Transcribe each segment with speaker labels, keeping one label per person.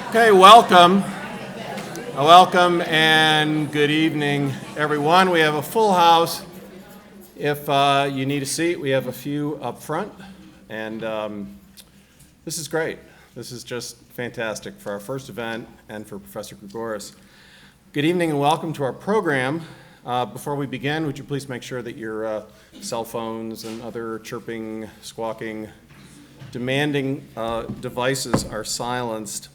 Speaker 1: Okay, welcome. Welcome and good evening, everyone. We have a full house. If you need a seat, we have a few up front. And this is great. This is just fantastic for our first event and for Professor Grigoras. Good evening and welcome to our program. Before we begin, would you please make sure that your cell phones and other chirping, squawking, demanding devices are silenced.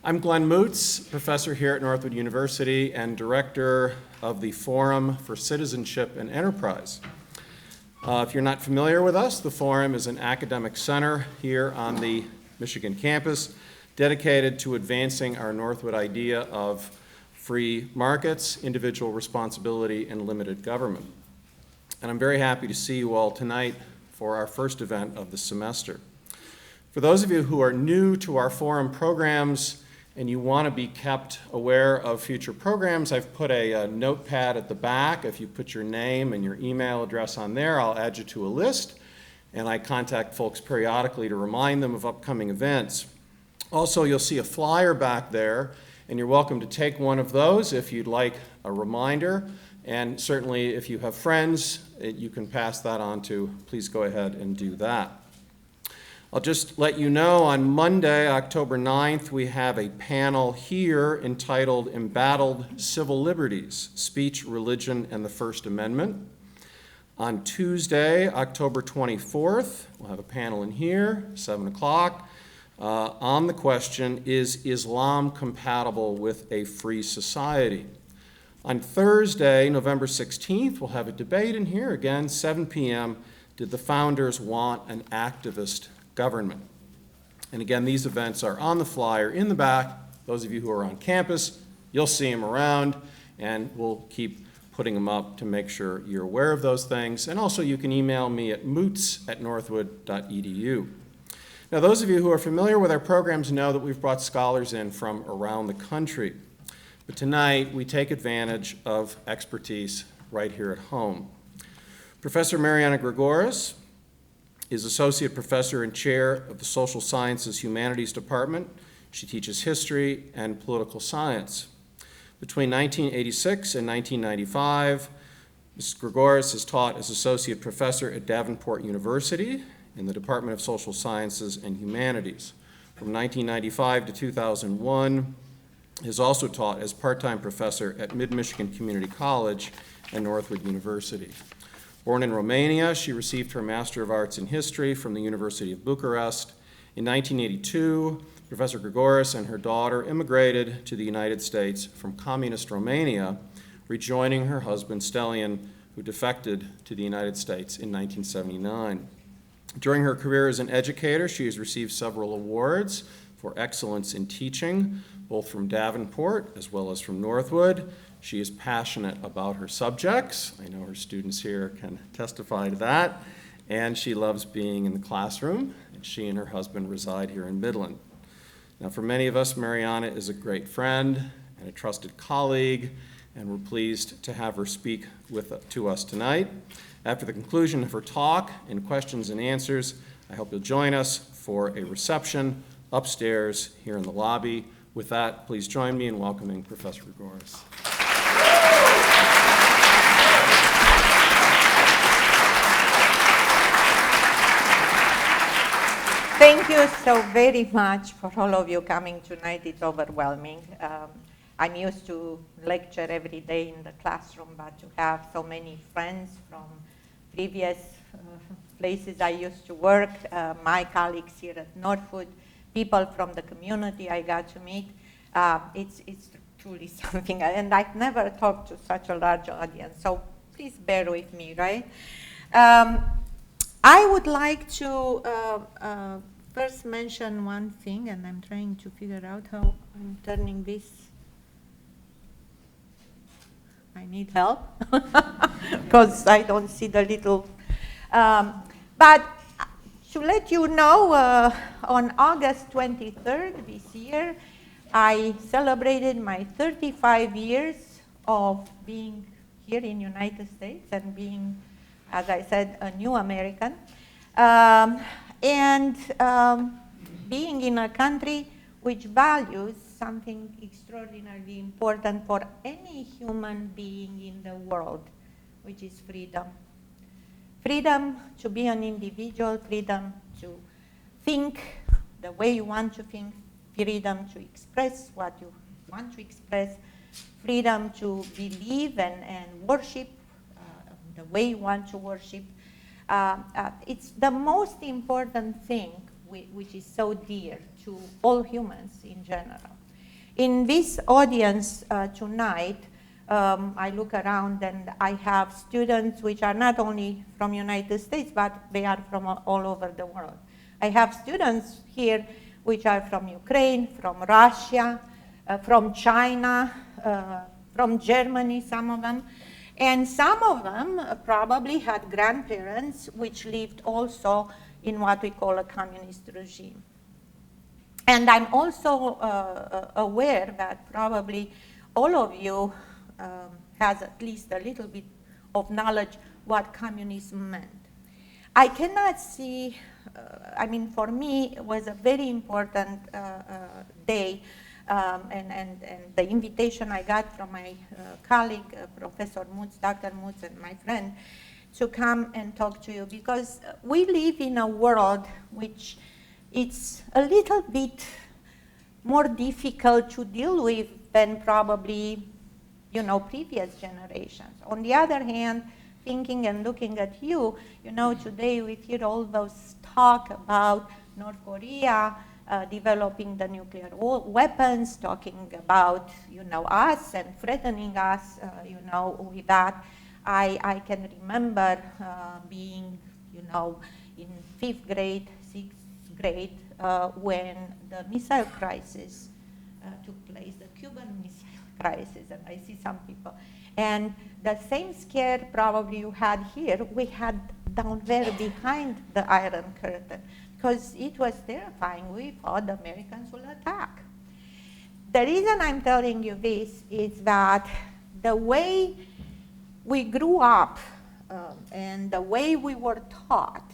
Speaker 1: I'm Glenn Moots, professor here at Northwood University and director of the Forum for Citizenship and Enterprise. If you're not familiar with us, the Forum is an academic center here on the Michigan campus dedicated to advancing our Northwood idea of free markets, individual responsibility, and limited government. And I'm very happy to see you all tonight for our first event of the semester. For those of you who are new to our Forum programs and you want to be kept aware of future programs, I've put a notepad at the back. If you put your name and your email address on there, I'll add you to a list, and I contact folks periodically to remind them of upcoming events. Also, you'll see a flyer back there, and you're welcome to take one of those if you'd like a reminder, and certainly if you have friends you can pass that on to, please go ahead and do that. I'll just let you know on Monday, October 9th, we have a panel here entitled Embattled Civil Liberties, Speech, Religion, and the First Amendment. On Tuesday, October 24th, we'll have a panel in here, 7 o'clock, on the question, is Islam compatible with a free society? On Thursday, November 16th, we'll have a debate in here, again, 7 p.m. Did the founders want an activist government? And again, these events are on the flyer in the back. Those of you who are on campus, you'll see them around, and we'll keep putting them up to make sure you're aware of those things. And also, you can email me at moots@northwood.edu. Now, those of you who are familiar with our programs know that we've brought scholars in from around the country. But tonight, we take advantage of expertise right here at home. Professor Mariana Grigoras is Associate Professor and Chair of the Social Sciences Humanities Department. She teaches history and political science. Between 1986 and 1995, Ms. Grigoras has taught as Associate Professor at Davenport University in the Department of Social Sciences and Humanities. From 1995 to 2001, has also taught as part-time professor at Mid-Michigan Community College and Northwood University. Born in Romania, she received her Master of Arts in History from the University of Bucharest. In 1982, Professor Grigoras and her daughter immigrated to the United States from Communist Romania, rejoining her husband Stelian, who defected to the United States in 1979. During her career as an educator, she has received several awards for excellence in teaching, both from Davenport as well as from Northwood. She is passionate about her subjects. I know her students here can testify to that. And she loves being in the classroom. And she and her husband reside here in Midland. Now, for many of us, Mariana is a great friend and a trusted colleague, and we're pleased to have her speak to us tonight. After the conclusion of her talk and questions and answers, I hope you'll join us for a reception upstairs here in the lobby. With that, please join me in welcoming Professor Grigoras.
Speaker 2: Thank you so very much for all of you coming tonight. It's overwhelming. I'm used to lecture every day in the classroom, but to have so many friends from previous places I used to work, my colleagues here at Northwood, people from the community I got to meet, it's truly something. And I've never talked to such a large audience, so please bear with me, right? I would like to first mention one thing, and I'm trying to figure out how I'm turning this. I need help because I don't see the little. But to let you know, on August 23rd this year, I celebrated my 35 years of being here in the United States and being, as I said, a new American. And being in a country which values something extraordinarily important for any human being in the world, which is freedom. Freedom to be an individual, freedom to think the way you want to think, freedom to express what you want to express, freedom to believe and worship the way you want to worship. It's the most important thing which is so dear to all humans in general. In this audience tonight, I look around and I have students which are not only from United States, but they are from all over the world. I have students here which are from Ukraine, from Russia, from China, from Germany, some of them. And some of them probably had grandparents which lived also in what we call a communist regime. And I'm also aware that probably all of you has at least a little bit of knowledge what communism meant. I cannot see, I mean, for me, it was a very important day, and the invitation I got from my colleague, Professor Mutz, Dr. Mutz, and my friend, to come and talk to you, because we live in a world which it's a little bit more difficult to deal with than probably, you know, previous generations. On the other hand, thinking and looking at you, you know, today we hear all those talk about North Korea developing the nuclear weapons, talking about, you know, us and threatening us, you know, with that. I can remember being, you know, in 5th grade, 6th grade, when the missile crisis took place, the Cuban Missile Crisis, and I see some people. And the same scare probably you had here, we had down there behind the Iron Curtain, because it was terrifying. We thought the Americans will attack. The reason I'm telling you this is that the way we grew up and the way we were taught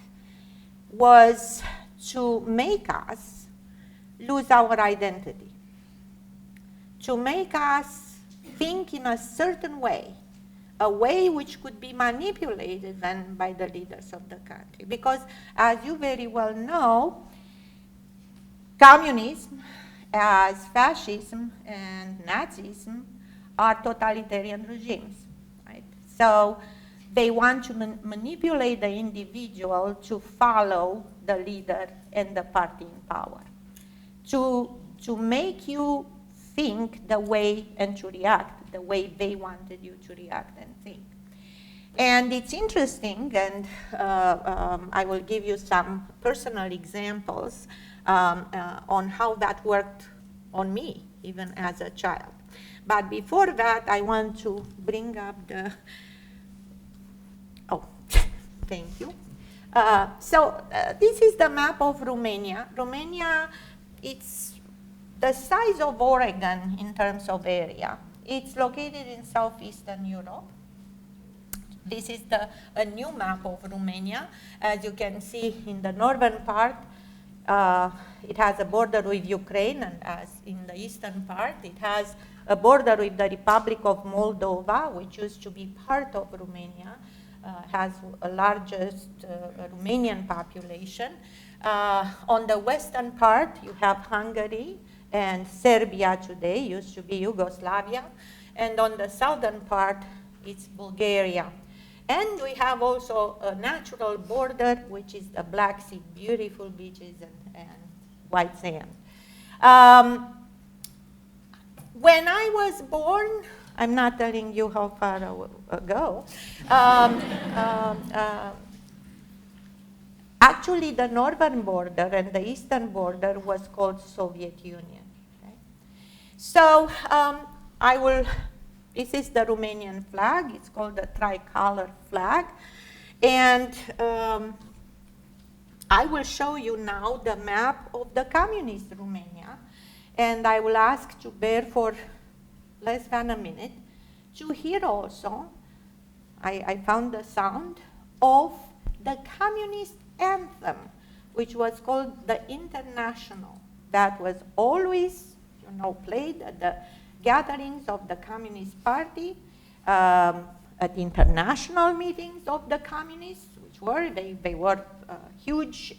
Speaker 2: was to make us lose our identity, to make us think in a certain way, a way which could be manipulated then by the leaders of the country. Because as you very well know, communism, as fascism and Nazism, are totalitarian regimes, right? So they want to manipulate the individual to follow the leader and the party in power, to make you think the way and to react the way they wanted you to react and think. And it's interesting, and I will give you some personal examples on how that worked on me, even as a child. But before that, I want to bring up the, oh, thank you. So this is the map of Romania. Romania, it's the size of Oregon in terms of area. It's located in southeastern Europe. This is a new map of Romania. As you can see in the northern part, it has a border with Ukraine, and as in the eastern part, it has a border with the Republic of Moldova, which used to be part of Romania, has a largest Romanian population. On the western part, you have Hungary and Serbia today, used to be Yugoslavia. And on the southern part, it's Bulgaria. And we have also a natural border, which is the Black Sea, beautiful beaches and white sand. When I was born, I'm not telling you how far ago, actually the northern border and the eastern border was called Soviet Union. Okay? So this is the Romanian flag. It's called the tricolor flag. And I will show you now the map of the communist Romania. And I will ask to bear for less than a minute to hear also, I found the sound of the communist anthem, which was called the International. that was always, played at the gatherings of the Communist Party, at international meetings of the communists, which were, they were huge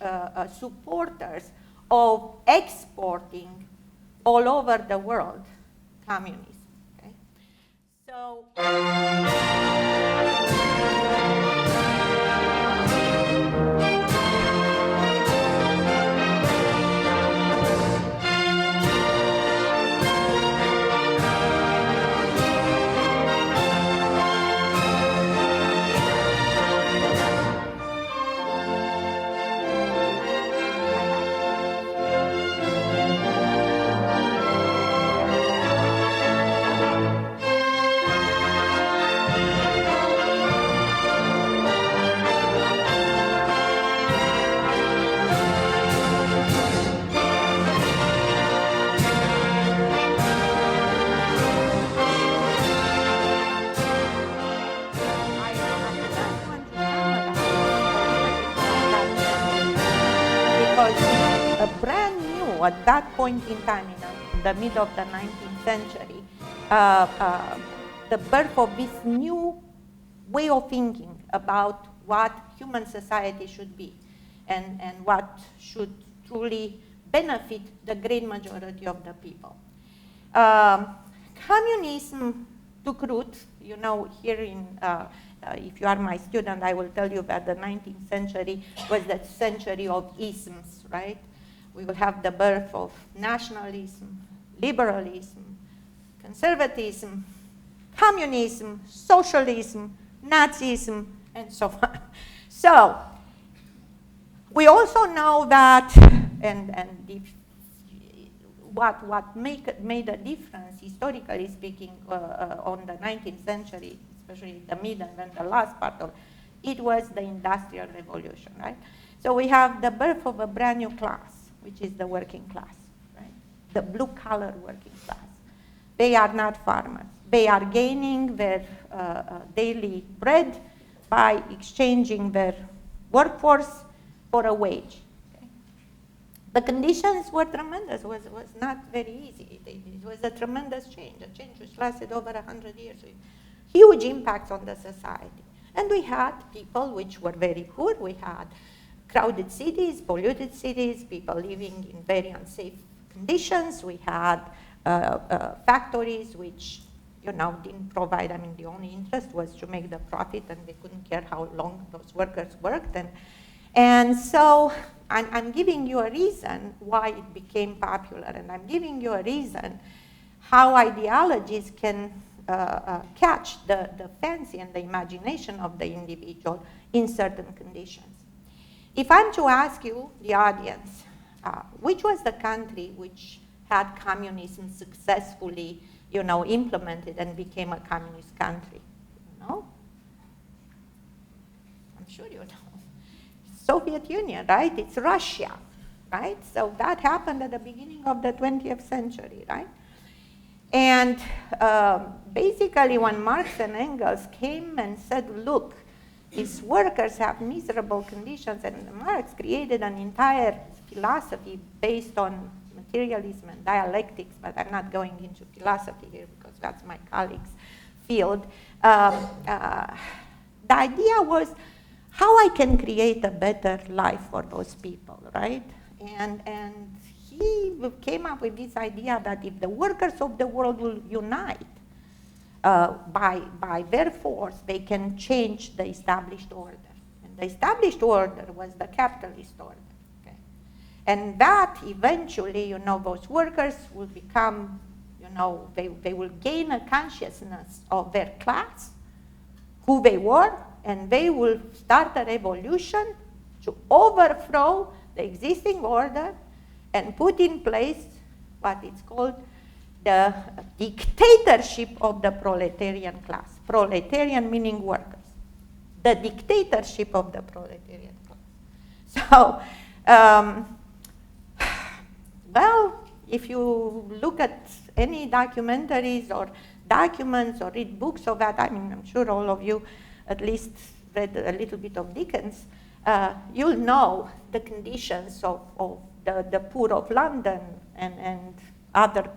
Speaker 2: supporters of exporting all over the world communism. Okay? So. At that point in time, in the middle of the 19th century, the birth of this new way of thinking about what human society should be and what should truly benefit the great majority of the people. Communism took root, here in, if you are my student, I will tell you that the 19th century was the century of isms, right? We will have the birth of nationalism, liberalism, conservatism, communism, socialism, Nazism, and so on. So, we also know that, and what made a difference, historically speaking, on the 19th century, especially the middle and the last part of it, was the Industrial Revolution, right? So we have the birth of a brand new class, which is the working class, right? The blue-collar working class. They are not farmers. They are gaining their daily bread by exchanging their workforce for a wage. Okay? The conditions were tremendous. It was not very easy. It was a tremendous change, a change which lasted over 100 years, with huge impacts on the society. And we had people which were very poor. We had crowded cities, polluted cities, people living in very unsafe conditions. We had factories which, didn't provide, the only interest was to make the profit, and they couldn't care how long those workers worked. And so I'm giving you a reason why it became popular, and I'm giving you a reason how ideologies can catch the fancy and the imagination of the individual in certain conditions. If I'm to ask you, the audience, which was the country which had communism successfully, implemented and became a communist country? I'm sure you know. Soviet Union, right? It's Russia, right? So that happened at the beginning of the 20th century, right? And basically when Marx and Engels came and said, look, these workers have miserable conditions, and Marx created an entire philosophy based on materialism and dialectics, but I'm not going into philosophy here because that's my colleague's field. The idea was how I can create a better life for those people, right? And he came up with this idea that if the workers of the world will unite, by their force, they can change the established order. And the established order was the capitalist order. Okay? And that eventually, those workers will become, they will gain a consciousness of their class, who they were, and they will start a revolution to overthrow the existing order and put in place what is called the dictatorship of the proletarian class. Proletarian meaning workers. The dictatorship of the proletarian class. So, well, if you look at any documentaries or documents or read books of that, I'm sure all of you at least read a little bit of Dickens, you'll know the conditions of the poor of London and other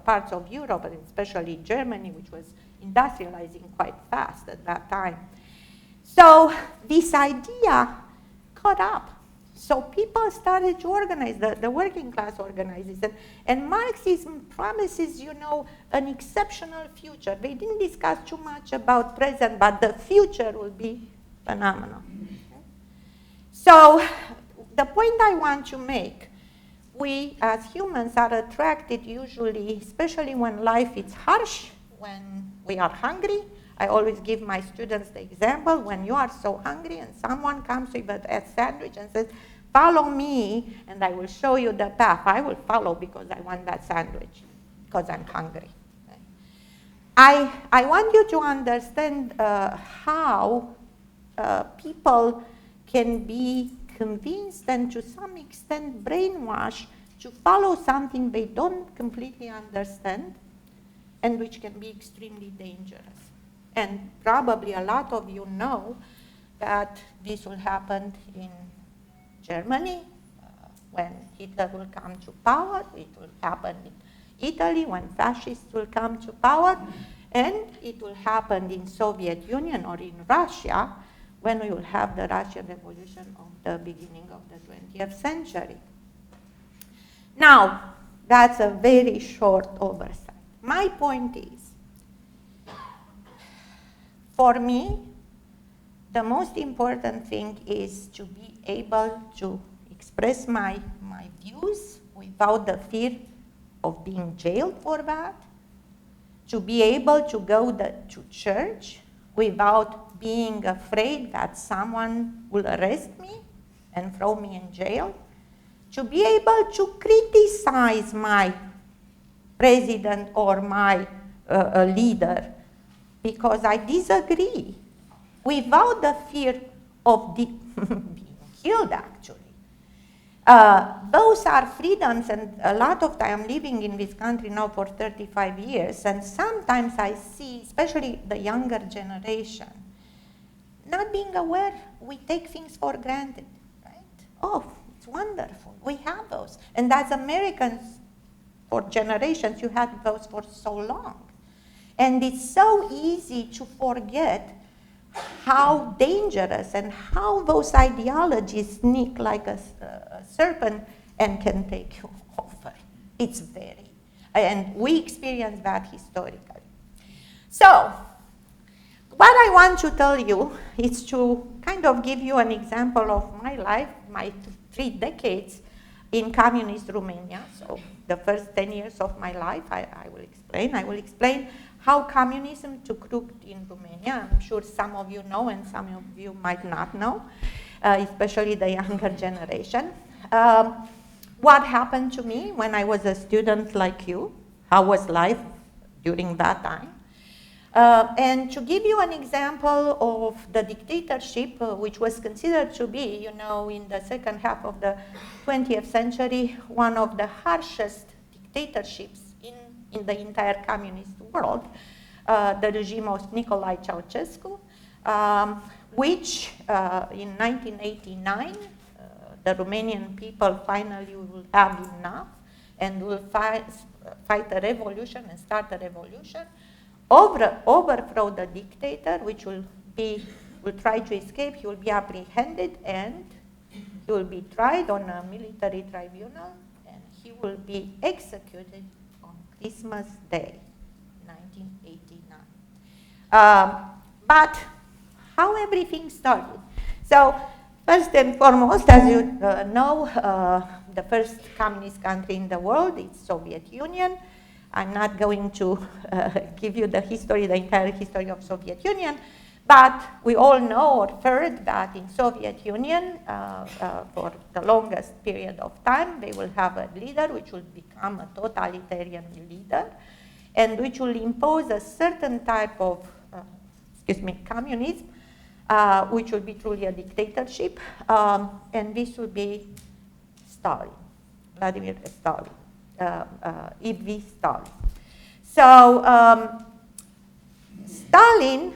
Speaker 2: parts of Europe, and especially Germany, which was industrializing quite fast at that time. So this idea caught up. So people started to organize, the working class organizes, and Marxism promises, you know, an exceptional future. They didn't discuss too much about present, but the future will be phenomenal. Okay? So the point I want to make, we as humans are attracted usually, especially when life is harsh, when we are hungry. I always give my students the example, when you are so hungry and someone comes with a sandwich and says, follow me and I will show you the path. I will follow because I want that sandwich, because I'm hungry. Okay? I want you to understand how people can be convinced and to some extent brainwashed to follow something they don't completely understand and which can be extremely dangerous. And probably a lot of you know that this will happen in Germany when Hitler will come to power. It will happen in Italy when fascists will come to power. And it will happen in Soviet Union or in Russia when we will have the Russian Revolution of the beginning of the 20th century. Now, that's a very short oversight. My point is, for me, the most important thing is to be able to express my views without the fear of being jailed for that, to be able to go to church without being afraid that someone will arrest me and throw me in jail, to be able to criticize my president or my leader because I disagree without the fear of being killed, actually. Those are freedoms, and a lot of time I'm living in this country now for 35 years, and sometimes I see, especially the younger generation, not being aware, we take things for granted, right? Oh, it's wonderful, we have those. And as Americans, for generations, you had those for so long. And it's so easy to forget how dangerous and how those ideologies sneak like a serpent and can take you over. It's very, and we experience that historically. So, what I want to tell you is to kind of give you an example of my life, my 3 decades in communist Romania. So, the first 10 years of my life, I will explain. I will explain how communism took root in Romania. I'm sure some of you know and some of you might not know, especially the younger generation. What happened to me when I was a student like you? How was life during that time? And to give you an example of the dictatorship, which was considered to be, you know, in the second half of the 20th century, one of the harshest dictatorships in the entire communist world, the regime of Nicolae Ceausescu, which in 1989, the Romanian people finally will have enough and will fight a revolution and start a revolution, overthrow the dictator, which will try to escape. He will be apprehended and he will be tried on a military tribunal and he will be executed on Christmas Day, 1989. But how everything started. So first and foremost, as you know, the first communist country in the world is Soviet Union. I'm not going to give you the entire history of Soviet Union, but we all know or heard that in Soviet Union, for the longest period of time, they will have a leader which will become a totalitarian leader, and which will impose a certain type of, communism, which will be truly a dictatorship, and this will be Stalin, Vladimir Stalin. E.V. Stalin. So Stalin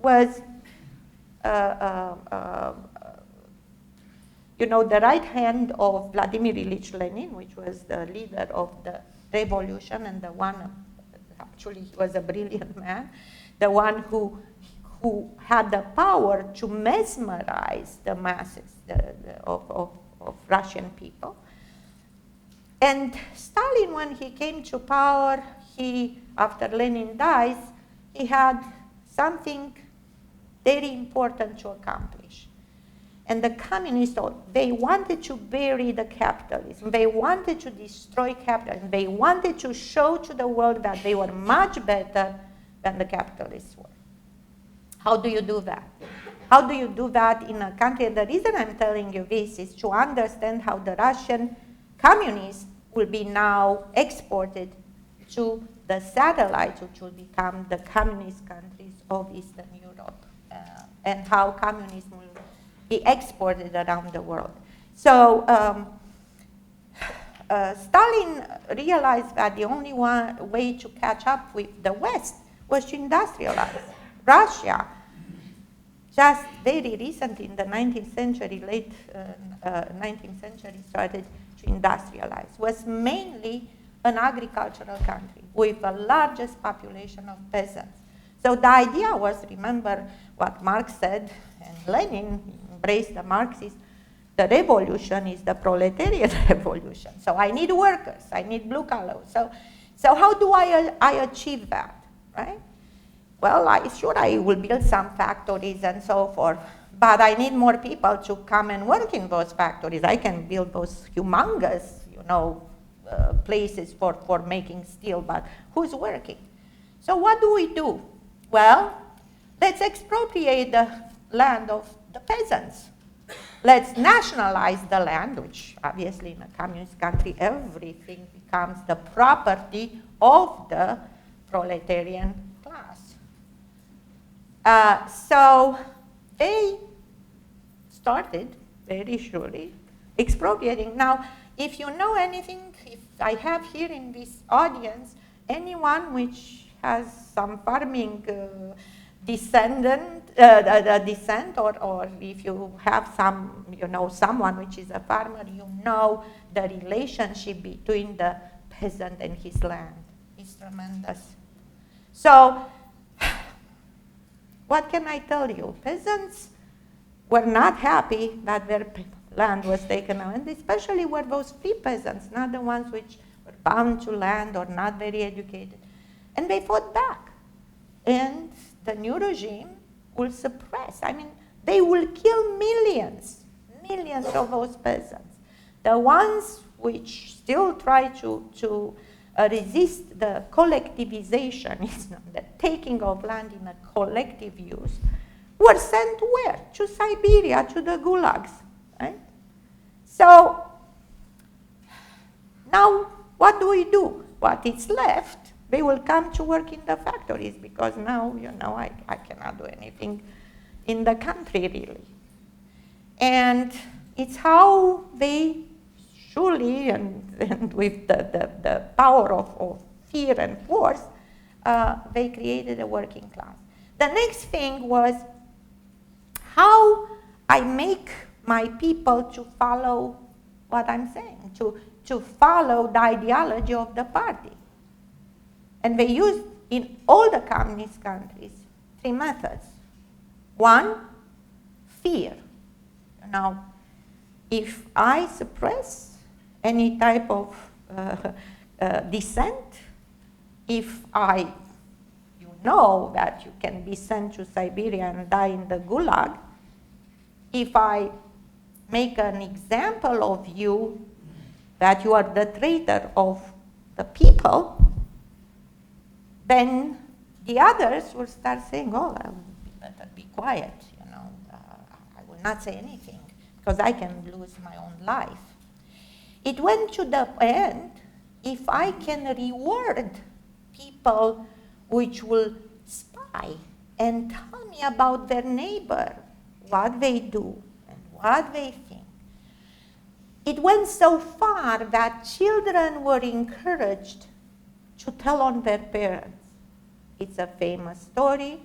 Speaker 2: was you know, the right hand of Vladimir Ilyich Lenin, which was the leader of the revolution and the one, actually he was a brilliant man, the one who had the power to mesmerize the masses of Russian people. And Stalin, when he came to power, after Lenin dies, he had something very important to accomplish. And the communists, they wanted to bury the capitalism. They wanted to destroy capitalism. They wanted to show to the world that they were much better than the capitalists were. How do you do that? How do you do that in a country? And the reason I'm telling you this is to understand how the Russian communists will be now exported to the satellites, which will become the communist countries of Eastern Europe, and how communism will be exported around the world. So Stalin realized that the only way to catch up with the West was to industrialize. Russia, just very recently in the 19th century, late 19th century, started to industrialize, was mainly an agricultural country with the largest population of peasants. So the idea was, remember what Marx said, and Lenin embraced the Marxists, the revolution is the proletariat revolution. So I need workers, I need blue collars. So how do I achieve that, right? Well, I will build some factories and so forth, but I need more people to come and work in those factories. I can build those humongous, places for making steel, but who's working? So what do? Well, let's expropriate the land of the peasants. Let's nationalize the land, which obviously in a communist country, everything becomes the property of the proletarian class. So they started very surely expropriating. Now, if you know anything, if I have here in this audience anyone which has some farming descent, or if you have someone which is a farmer, you know the relationship between the peasant and his land is tremendous. So, what can I tell you? Peasants were not happy that their land was taken away, and especially were those free peasants, not the ones which were bound to land or not very educated. And they fought back. And the new regime will suppress. They will kill millions of those peasants. The ones which still try to resist the collectivization, the taking of land in a collective use, were sent where? To Siberia, to the gulags, right? So now what do? What is left, they will come to work in the factories, because now, I cannot do anything in the country really. And it's how they surely, and with the power of fear and force, they created a working class. The next thing was how I make my people to follow what I'm saying, to follow the ideology of the party. And they used, in all the communist countries, 3 methods. 1, fear. If I suppress any type of dissent, if you know that you can be sent to Siberia and die in the gulag, if I make an example of you, that you are the traitor of the people, then the others will start saying, oh, I better be quiet, I will not say anything, because I can lose my own life. It went to the end, if I can reward people which will spy and tell me about their neighbor, what they do and what they think. It went so far that children were encouraged to tell on their parents. It's a famous story.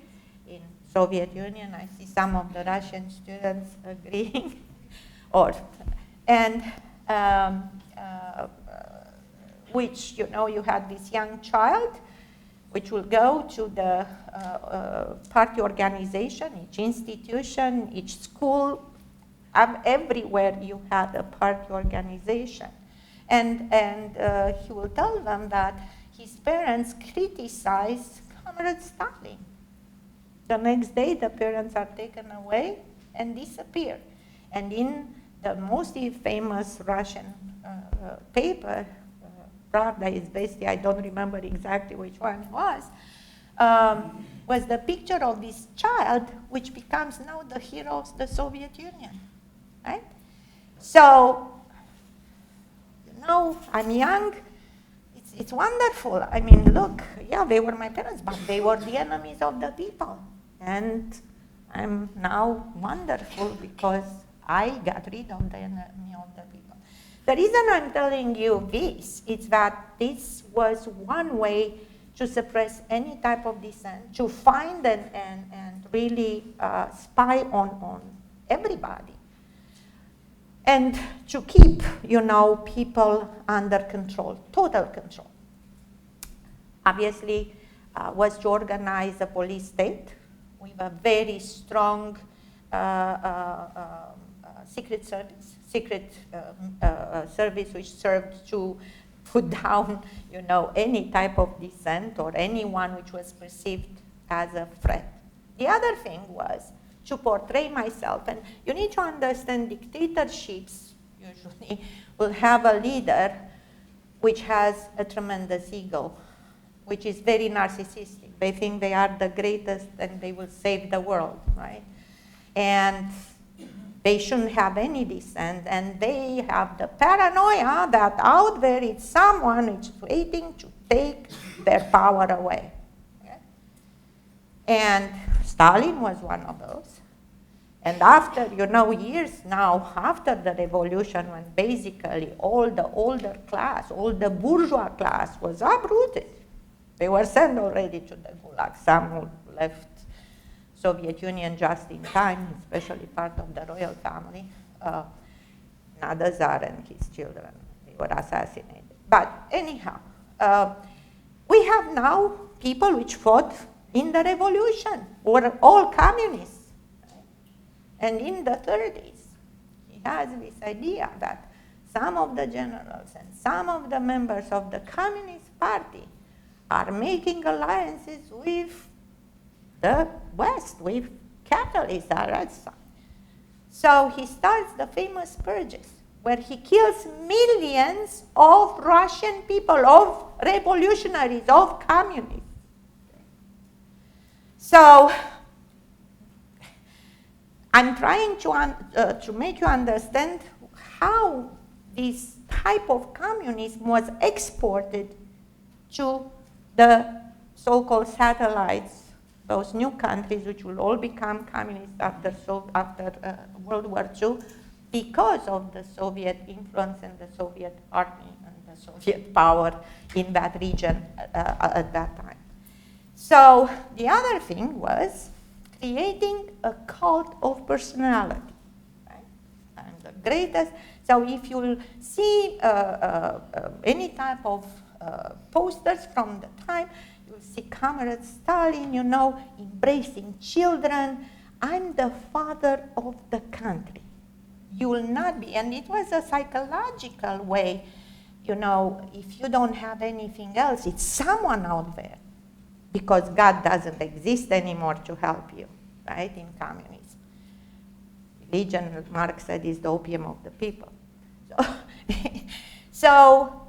Speaker 2: In Soviet Union, I see some of the Russian students agreeing. or, and which, you know, you had this young child which will go to the party organization, each institution, each school, everywhere you had a party organization. And he will tell them that his parents criticized Comrade Stalin. The next day, the parents are taken away and disappear. And in the most famous Russian paper, Pravda is basically, I don't remember exactly which one it was the picture of this child, which becomes now the hero of the Soviet Union, right? So, you know, I'm young. It's wonderful. I mean, look, yeah, they were my parents, but they were the enemies of the people. And I'm now wonderful because I got rid of the enemy of the people. The reason I'm telling you this is that this was one way to suppress any type of dissent, to find and really spy on everybody, and to keep, you know, people under control, total control. Obviously, was to organize a police state with a very strong secret service which served to put down, you know, any type of dissent or anyone which was perceived as a threat. The other thing was to portray myself, and you need to understand dictatorships usually will have a leader which has a tremendous ego, which is very narcissistic. They think they are the greatest and they will save the world, right? And they shouldn't have any dissent, and they have the paranoia that out there is someone who's waiting to take their power away. Okay? And Stalin was one of those. And after, you know, years now, after the revolution, when basically all the older class, all the bourgeois class was uprooted, they were sent already to the Gulag. Some who left Soviet Union just in time, especially part of the royal family. Now Tsar and his children, they were assassinated. But anyhow, we have now people which fought in the revolution, were all communists. Right? And in the 30s, he has this idea that some of the generals and some of the members of the Communist Party are making alliances with the West, with capitalists. So he starts the famous purges, where he kills millions of Russian people, of revolutionaries, of communists. So I'm trying to make you understand how this type of communism was exported to the so-called satellites, those new countries which will all become communist after World War II, because of the Soviet influence and the Soviet army and the Soviet power in that region at that time. So the other thing was creating a cult of personality. Right? I'm the greatest. So if you see any type of posters from the time, you'll see Comrade Stalin, you know, embracing children. I'm the father of the country. You will not be. And it was a psychological way, you know, if you don't have anything else, it's someone out there. Because God doesn't exist anymore to help you, right, in communism. Religion, Marx said, is the opium of the people. So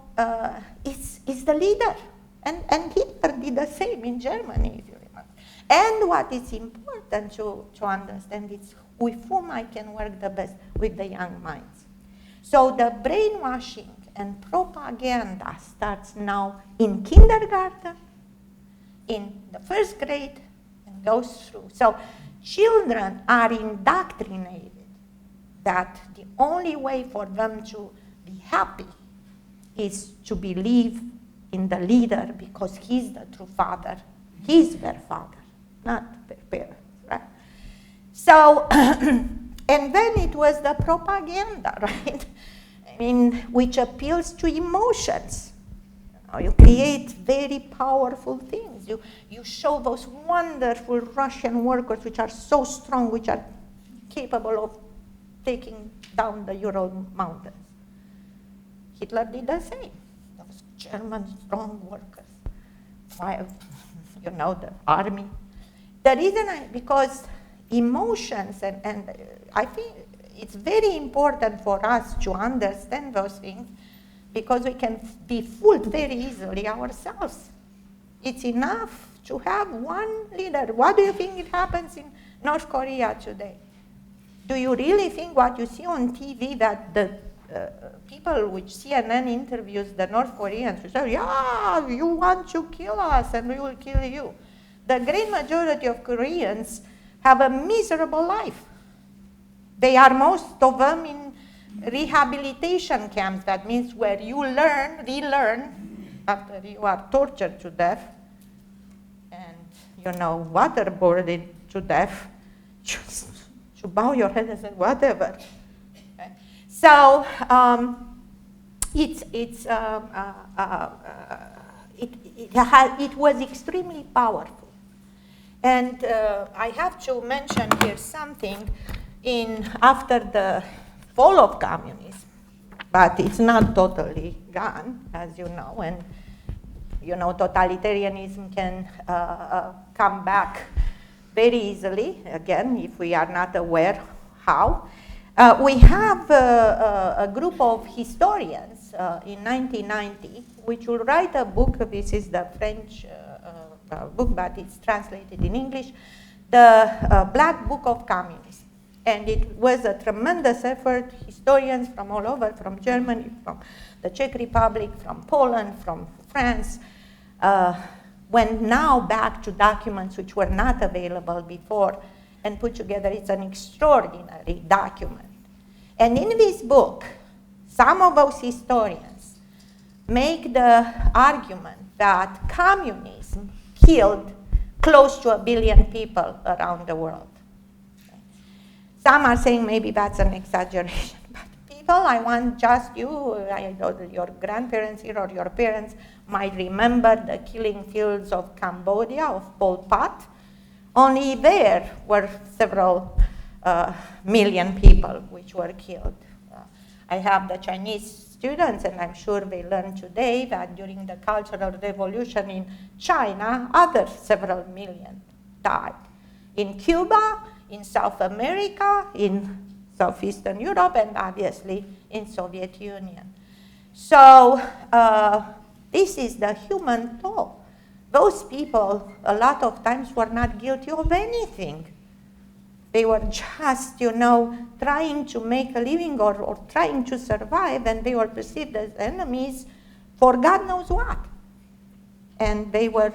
Speaker 2: it's the leader. And Hitler did the same in Germany, if you remember. And what is important to understand is with whom I can work the best, with the young minds. So the brainwashing and propaganda starts now in kindergarten, in the first grade, and goes through. So children are indoctrinated that the only way for them to be happy is to believe in the leader because he's the true father. He's their father, not their parents, right? So, And then it was the propaganda, right? I mean, which appeals to emotions. You create very powerful things. You show those wonderful Russian workers which are so strong, which are capable of taking down the Ural Mountains. Hitler did the same. Those German strong workers, the army. The reason because emotions, and I think it's very important for us to understand those things, because we can be fooled very easily ourselves. It's enough to have one leader. What do you think it happens in North Korea today? Do you really think what you see on TV, that the people which CNN interviews the North Koreans who say, yeah, you want to kill us and we will kill you? The great majority of Koreans have a miserable life. They are, most of them, in rehabilitation camps. That means where you relearn, after you are tortured to death and, waterboarded to death, just to bow your head and say, whatever. Okay. So it was extremely powerful. And I have to mention here something after the fall of communism, but it's not totally gone, as you know, and totalitarianism can come back very easily, again, if we are not aware how. We have a group of historians in 1990 which will write a book. This is the French book, but it's translated in English, the Black Book of Communism. And it was a tremendous effort. Historians from all over, from Germany, from the Czech Republic, from Poland, from France, went now back to documents which were not available before and put together. It's an extraordinary document. And in this book, some of those historians make the argument that communism killed close to 1 billion people around the world. Some are saying maybe that's an exaggeration, but people, I want just you, I know that your grandparents here or your parents might remember the killing fields of Cambodia, of Pol Pot. Only there were several million people which were killed. I have the Chinese students, and I'm sure they learned today that during the Cultural Revolution in China, other several million died. In Cuba, in South America, in Southeastern Europe, and obviously in Soviet Union. So this is the human toll. Those people, a lot of times, were not guilty of anything. They were just, trying to make a living or trying to survive, and they were perceived as enemies for God knows what. And they were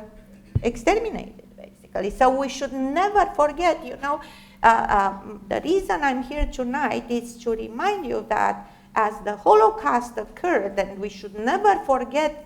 Speaker 2: exterminated, basically. So we should never forget, the reason I'm here tonight is to remind you that as the Holocaust occurred, and we should never forget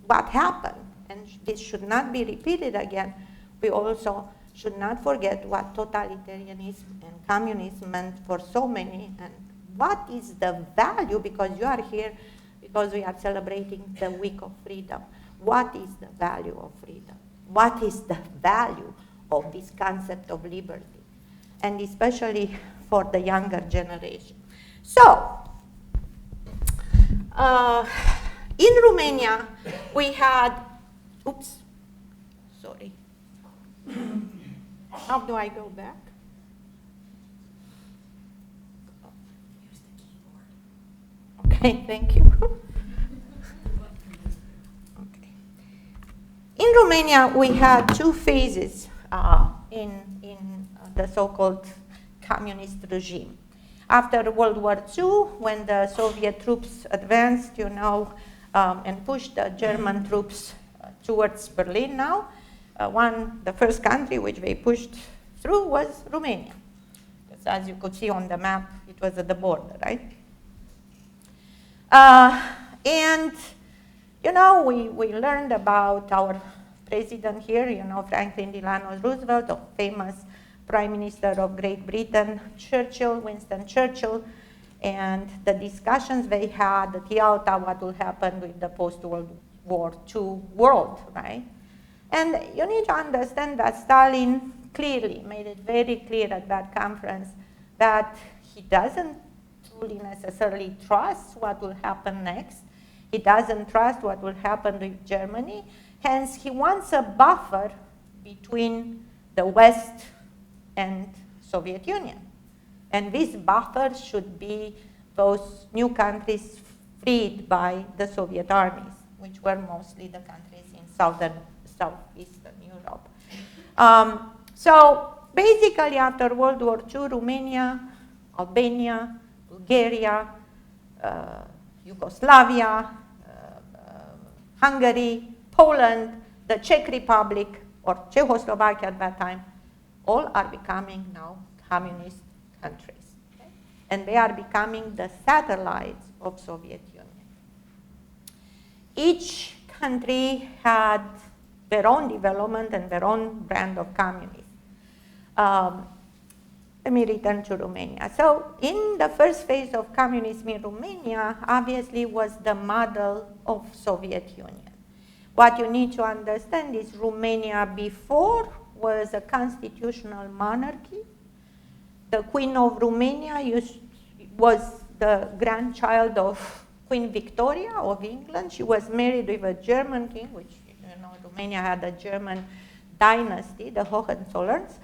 Speaker 2: what happened, and this should not be repeated again, we also should not forget what totalitarianism and communism meant for so many, and what is the value, because you are here, because we are celebrating the Week of Freedom. What is the value of freedom? What is the value of this concept of liberty? And especially for the younger generation. So, in Romania, we had, how do I go back? Use the keyboard. Okay, thank you. Okay. In Romania, we had two phases in the so-called communist regime. After World War II, when the Soviet troops advanced, and pushed the German troops towards Berlin now, the first country which they pushed through was Romania. Because as you could see on the map, it was at the border, right? And, we learned about our president here, Franklin Delano Roosevelt, a famous Prime Minister of Great Britain, Winston Churchill, and the discussions they had at Yalta, what will happen with the post-World War II world, right? And you need to understand that Stalin clearly made it very clear at that conference that he doesn't truly necessarily trust what will happen next. He doesn't trust what will happen with Germany. Hence, he wants a buffer between the West and Soviet Union. And this buffer should be those new countries freed by the Soviet armies, which were mostly the countries in southeastern Europe. So basically, after World War II, Romania, Albania, Bulgaria, Yugoslavia, Hungary, Poland, the Czech Republic, or Czechoslovakia at that time, all are becoming now communist countries. Okay? And they are becoming the satellites of Soviet Union. Each country had their own development and their own brand of communism. Let me return to Romania. So in the first phase of communism in Romania, obviously was the model of Soviet Union. What you need to understand is Romania before was a constitutional monarchy. The Queen of Romania was the grandchild of Queen Victoria of England. She was married with a German king, which, you know, Romania had a German dynasty, the Hohenzollerns,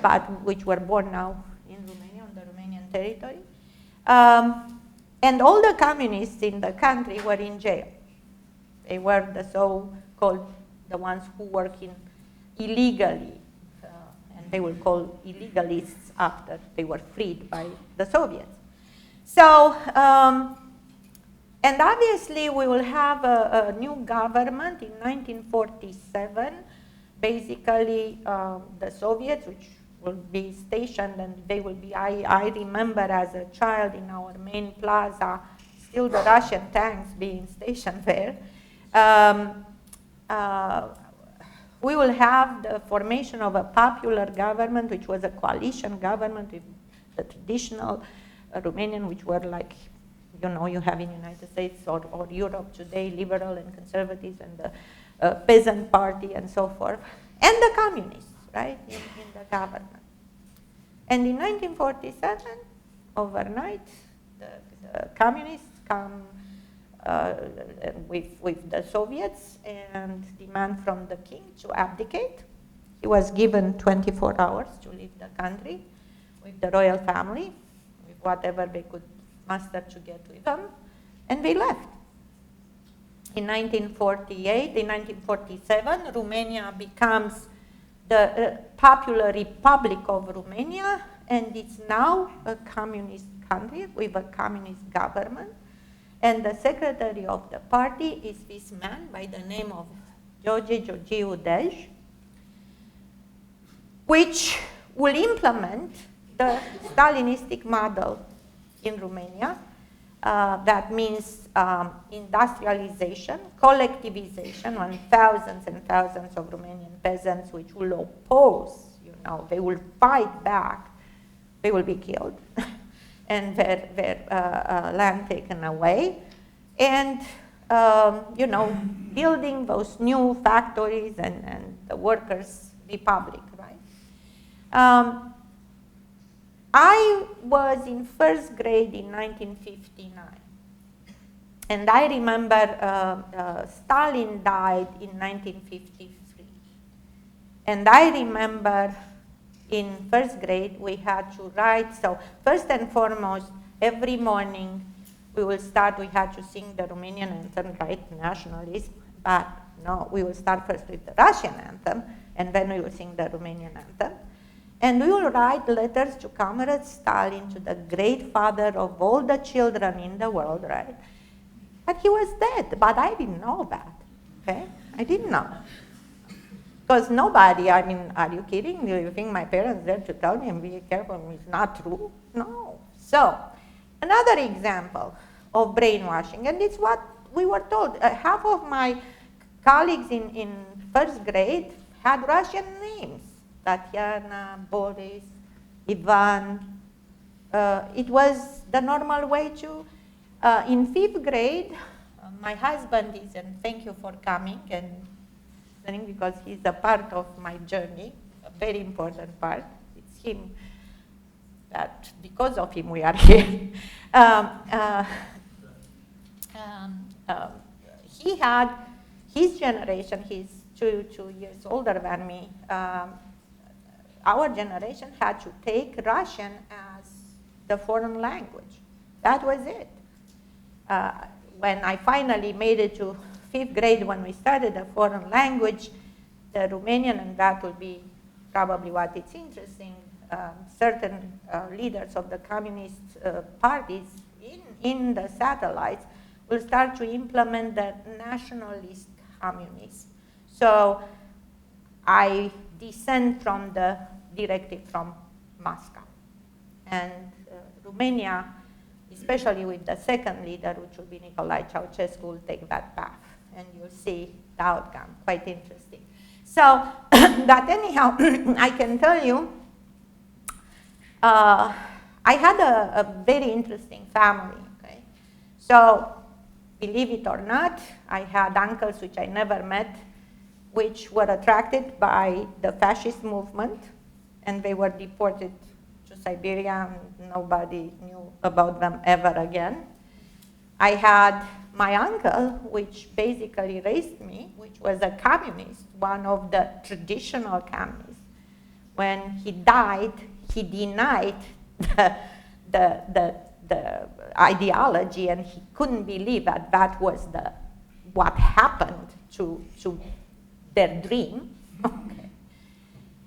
Speaker 2: but which were born now in Romania, on the Romanian territory. And all the communists in the country were in jail. They were the so-called, the ones who work illegally, and they were called illegalists after they were freed by the Soviets. So, and obviously we will have a new government in 1947. Basically, the Soviets, which will be stationed, and they will be, I remember as a child in our main plaza, still the Russian tanks being stationed there. We will have the formation of a popular government, which was a coalition government with the traditional Romanian, which were like, you know, you have in the United States or Europe today, liberal and conservatives, and the peasant party and so forth, and the communists, right, in the government. And in 1947, overnight, the communists come with the Soviets and demand from the king to abdicate. He was given 24 hours to leave the country with the royal family, with whatever they could muster to get with them, and they left. In 1948, in 1947, Romania becomes the Popular Republic of Romania, and it's now a communist country with a communist government. And the secretary of the party is this man by the name of George Georgiou Dej, which will implement the Stalinistic model in Romania. That means industrialization, collectivization, and thousands of Romanian peasants which will oppose, you know, they will fight back, they will be killed, and their land taken away, and, you know, building those new factories and the workers' republic, right? I was in first grade in 1959, and I remember Stalin died in 1953. And I remember in first grade we had to write, so first and foremost, every morning we had to sing the Romanian anthem, right, nationalism, but no, we will start first with the Russian anthem, and then we will sing the Romanian anthem. And we will write letters to Comrade Stalin, to the great father of all the children in the world, right? But he was dead, but I didn't know that, okay? I didn't know. Because nobody, I mean, are you kidding? Do you think my parents there to tell me and be careful? It's not true? No. So, another example of brainwashing, and it's what we were told. Half of my colleagues in first grade had Russian names. Tatiana, Boris, Ivan. It was the normal way to. In 5th grade, my husband is, and thank you for coming and listening because he's a part of my journey, a very important part. It's him that, because of him, we are here. He had his generation, he's two years older than me. Our generation had to take Russian as the foreign language. That was it. When I finally made it to 5th grade, when we started the foreign language, the Romanian, and that will be probably what it's interesting, certain leaders of the communist parties in the satellites will start to implement the nationalist communism. So I descend from the directive from Moscow. And Romania, especially with the second leader, which will be Nicolae Ceausescu, will take that path. And you'll see the outcome, quite interesting. So, but anyhow, I can tell you, I had a very interesting family, okay? So, believe it or not, I had uncles which I never met, which were attracted by the fascist movement, and they were deported to Siberia, and nobody knew about them ever again. I had my uncle, which basically raised me, which was a communist, one of the traditional communists. When he died, he denied the ideology, and he couldn't believe that that was what happened to their dream. Okay.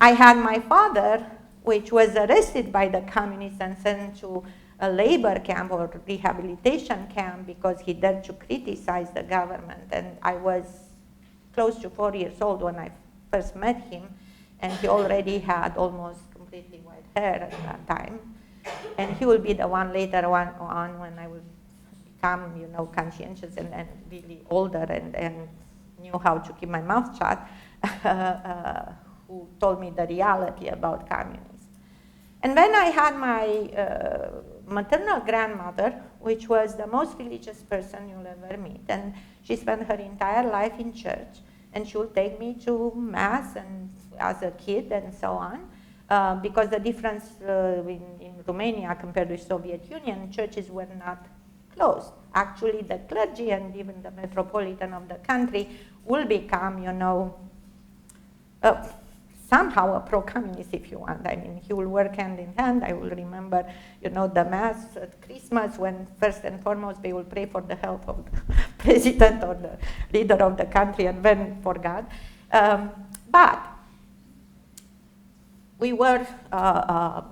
Speaker 2: I had my father, which was arrested by the communists and sent to a labor camp or rehabilitation camp because he dared to criticize the government. And I was close to 4 years old when I first met him, and he already had almost completely white hair at that time. And he will be the one later on when I will become, conscientious and really older and knew how to keep my mouth shut, who told me the reality about communism. And then I had my maternal grandmother, which was the most religious person you'll ever meet. And she spent her entire life in church. And she would take me to Mass and as a kid and so on. Because the difference in Romania compared with Soviet Union, churches were not closed. Actually, the clergy and even the metropolitan of the country will become, somehow a pro-communist, if you want. I mean, he will work hand in hand. I will remember, the Mass at Christmas when first and foremost they will pray for the health of the president or the leader of the country and then for God. But we were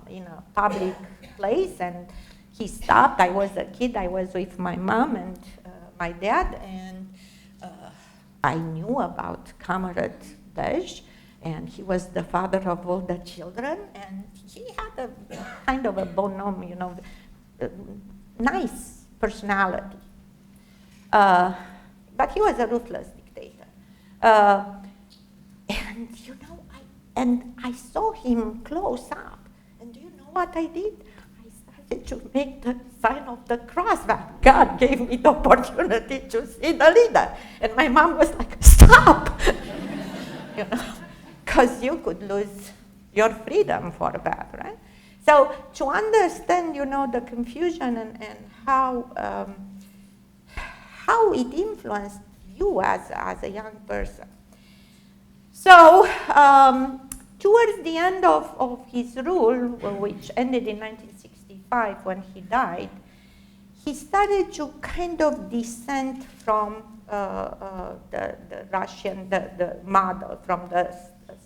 Speaker 2: in a public place and he stopped. I was a kid. I was with my mom and my dad, and I knew about Comrade Dej, and he was the father of all the children, and he had a kind of a bonhomme, nice personality. But he was a ruthless dictator. And I saw him close up, and do you know what I did? I started to make the sign of the cross that God gave me the opportunity to see the leader. And my mom was like, stop! Because you could lose your freedom for that, right? So to understand, the confusion and how it influenced you as a young person. So towards the end of his rule, which ended in 1965 when he died, he started to kind of descend from the Russian, the model, from the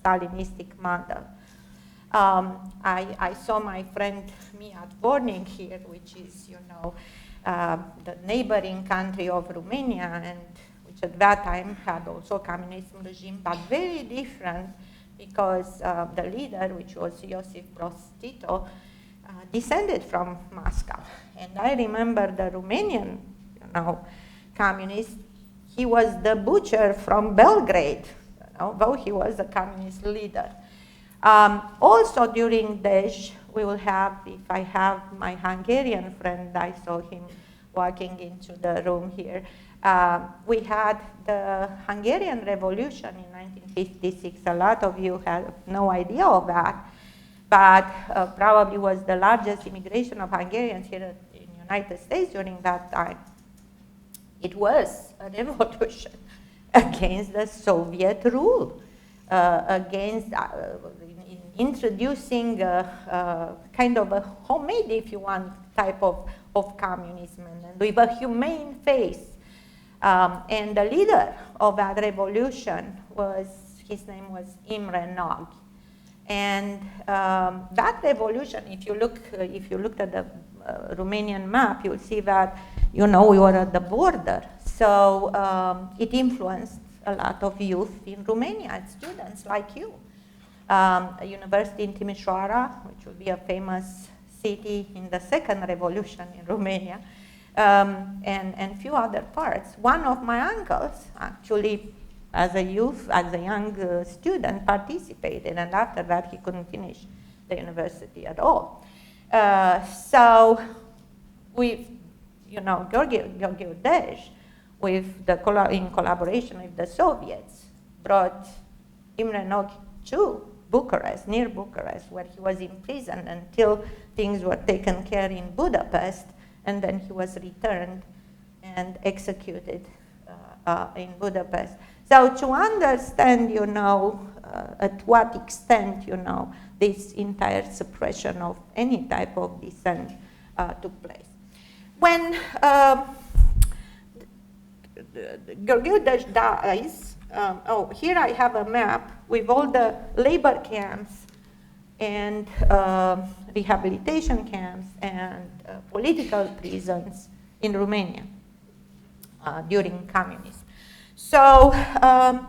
Speaker 2: Stalinistic model. I saw my friend Mia Dvornik here, which is, the neighboring country of Romania, and which at that time had also communist regime, but very different because the leader, which was Josip Broz Tito, descended from Moscow. And I remember the Romanian, communist, he was the butcher from Belgrade, though he was a communist leader. Also during Dej, we will have, if I have my Hungarian friend, I saw him walking into the room here. We had the Hungarian Revolution in 1956. A lot of you have no idea of that, but probably was the largest immigration of Hungarians here in the United States during that time. It was a revolution against the Soviet rule, against introducing kind of a homemade, if you want, type of communism, and with a humane face. And the leader of that revolution his name was Imre Nagy. And that revolution, if you looked at the Romanian map, you'll see that, we were at the border. So it influenced a lot of youth in Romania, students like you. A university in Timișoara, which will be a famous city in the second revolution in Romania, and few other parts. One of my uncles, actually, as a young student, participated, and after that he couldn't finish the university at all. So with, Gheorghe Dej, in collaboration with the Soviets, brought Imre Nagy to Bucharest, near Bucharest, where he was imprisoned until things were taken care in Budapest, and then he was returned and executed in Budapest. So to understand, at what extent, this entire suppression of any type of dissent took place. When Gheorghe Dej dies, here I have a map with all the labor camps and rehabilitation camps and political prisons in Romania during communism. So at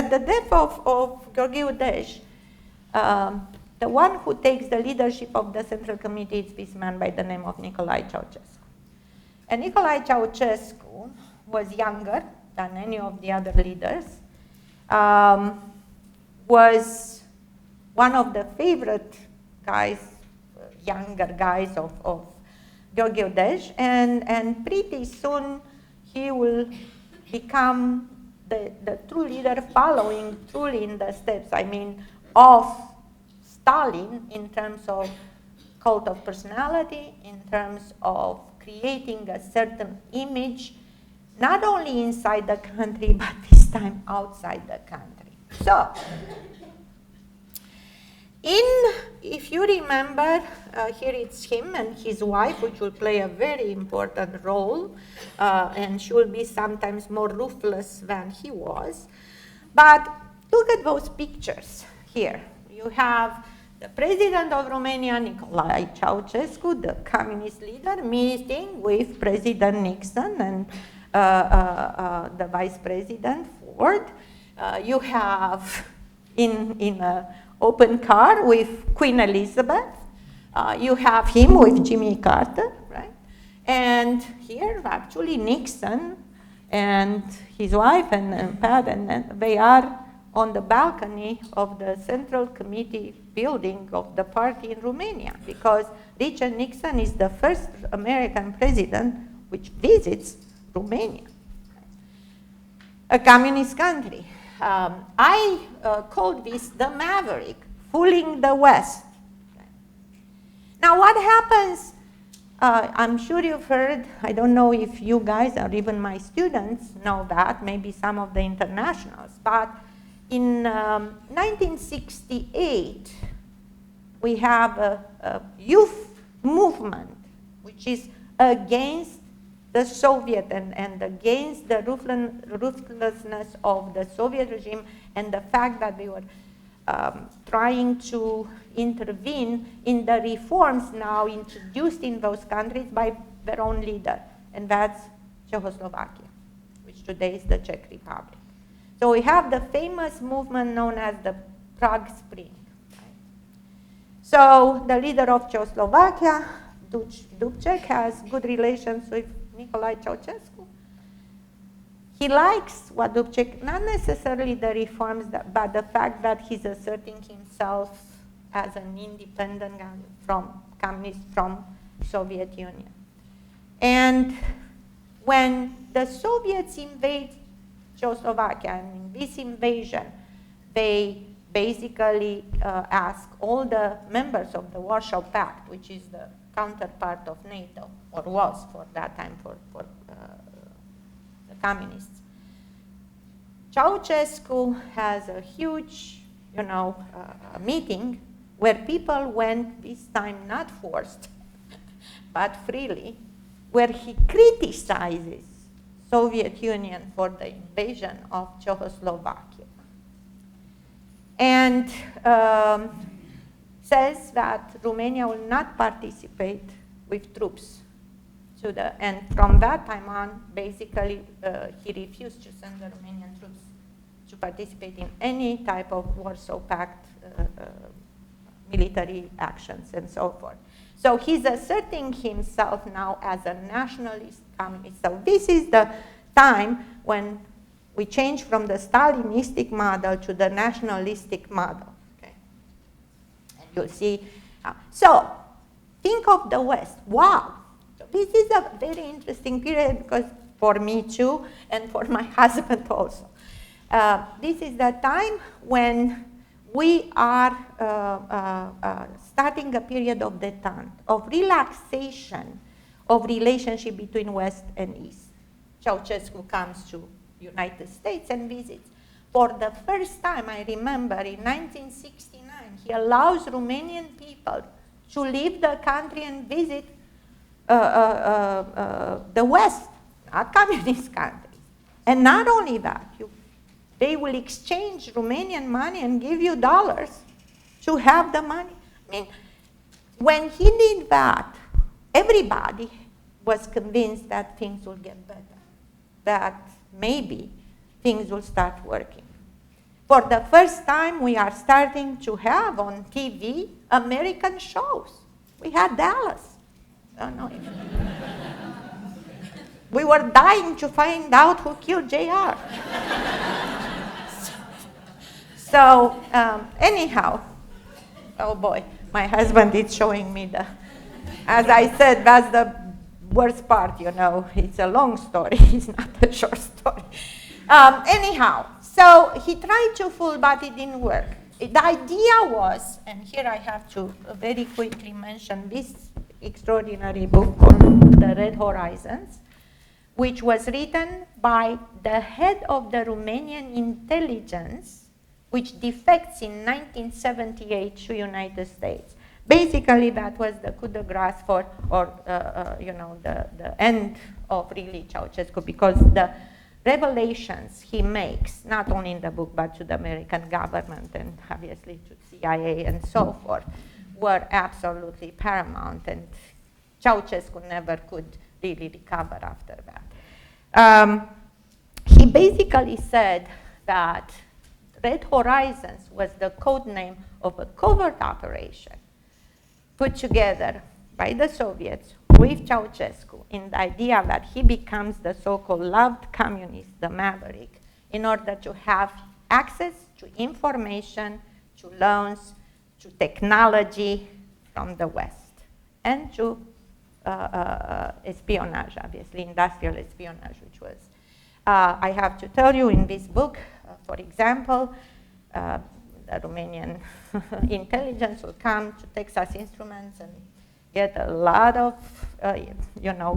Speaker 2: the death of Gheorghe Dej, the one who takes the leadership of the Central Committee is this man by the name of Nicolae Ceausescu. And Nicolae Ceausescu was younger than any of the other leaders, was one of the favorite guys, younger guys of Gheorghe Dej, and pretty soon he will become the true leader, following truly in the steps, of Stalin in terms of cult of personality, in terms of creating a certain image, not only inside the country, but this time outside the country. So, if you remember, here it's him and his wife, which will play a very important role, and she will be sometimes more ruthless than he was. But look at those pictures here. You have the president of Romania, Nicolae Ceausescu, the communist leader, meeting with President Nixon and the vice president, Ford. You have in an open car with Queen Elizabeth. You have him with Jimmy Carter, right? And here, actually, Nixon and his wife and Pat, and they are on the balcony of the Central Committee building of the party in Romania, because Richard Nixon is the first American president which visits Romania, a communist country. I called this the maverick, fooling the West. Now what happens, I'm sure you've heard, I don't know if you guys or even my students know that, maybe some of the internationals, but in 1968, we have a youth movement which is against the Soviet and against the ruthlessness of the Soviet regime and the fact that they were trying to intervene in the reforms now introduced in those countries by their own leader, and that's Czechoslovakia, which today is the Czech Republic. So we have the famous movement known as the Prague Spring. Right? So the leader of Czechoslovakia, Dubček, has good relations with Nicolae Ceausescu. He likes what Dubček, not necessarily the reforms, but the fact that he's asserting himself as an independent guy from communist, from Soviet Union. And when the Soviets invade Czechoslovakia, and in this invasion, they basically ask all the members of the Warsaw Pact, which is the counterpart of NATO, or was for that time for the communists. Ceausescu has a huge, meeting where people went, this time not forced, but freely, where he criticizes Soviet Union for the invasion of Czechoslovakia. And says that Romania will not participate with troops to and from that time on, basically, he refused to send the Romanian troops to participate in any type of Warsaw Pact military actions and so forth. So he's asserting himself now as a nationalist communist. So this is the time when we change from the Stalinistic model to the nationalistic model. Okay? And you'll see. So think of the West. Wow. So this is a very interesting period because for me too, and for my husband also. This is the time when we are starting a period of detente, of relaxation of relationship between West and East. Ceausescu comes to United States and visits. For the first time, I remember in 1969, he allows Romanian people to leave the country and visit the West, not communist countries. And not only that, they will exchange Romanian money and give you dollars to have the money. I mean, when he did that, everybody was convinced that things will get better, that maybe things will start working. For the first time, we are starting to have on TV American shows. We had Dallas. I don't know if we were dying to find out who killed JR. So anyhow, oh boy, my husband is showing me as I said, that's the worst part, It's a long story, it's not a short story. Anyhow, so he tried to fool, but it didn't work. The idea was, and here I have to very quickly mention this extraordinary book called The Red Horizons, which was written by the head of the Romanian intelligence, which defects in 1978 to United States. Basically, that was the coup de grace for, the end of really Ceausescu, because the revelations he makes, not only in the book, but to the American government and obviously to CIA and so forth, were absolutely paramount, and Ceausescu never could really recover after that. He basically said that Red Horizons was the code name of a covert operation put together by the Soviets with Ceausescu in the idea that he becomes the so-called loved communist, the maverick, in order to have access to information, to loans, to technology from the West, and to espionage, obviously, industrial espionage, which was, I have to tell you in this book, for example, the Romanian intelligence will come to Texas Instruments and get a lot of,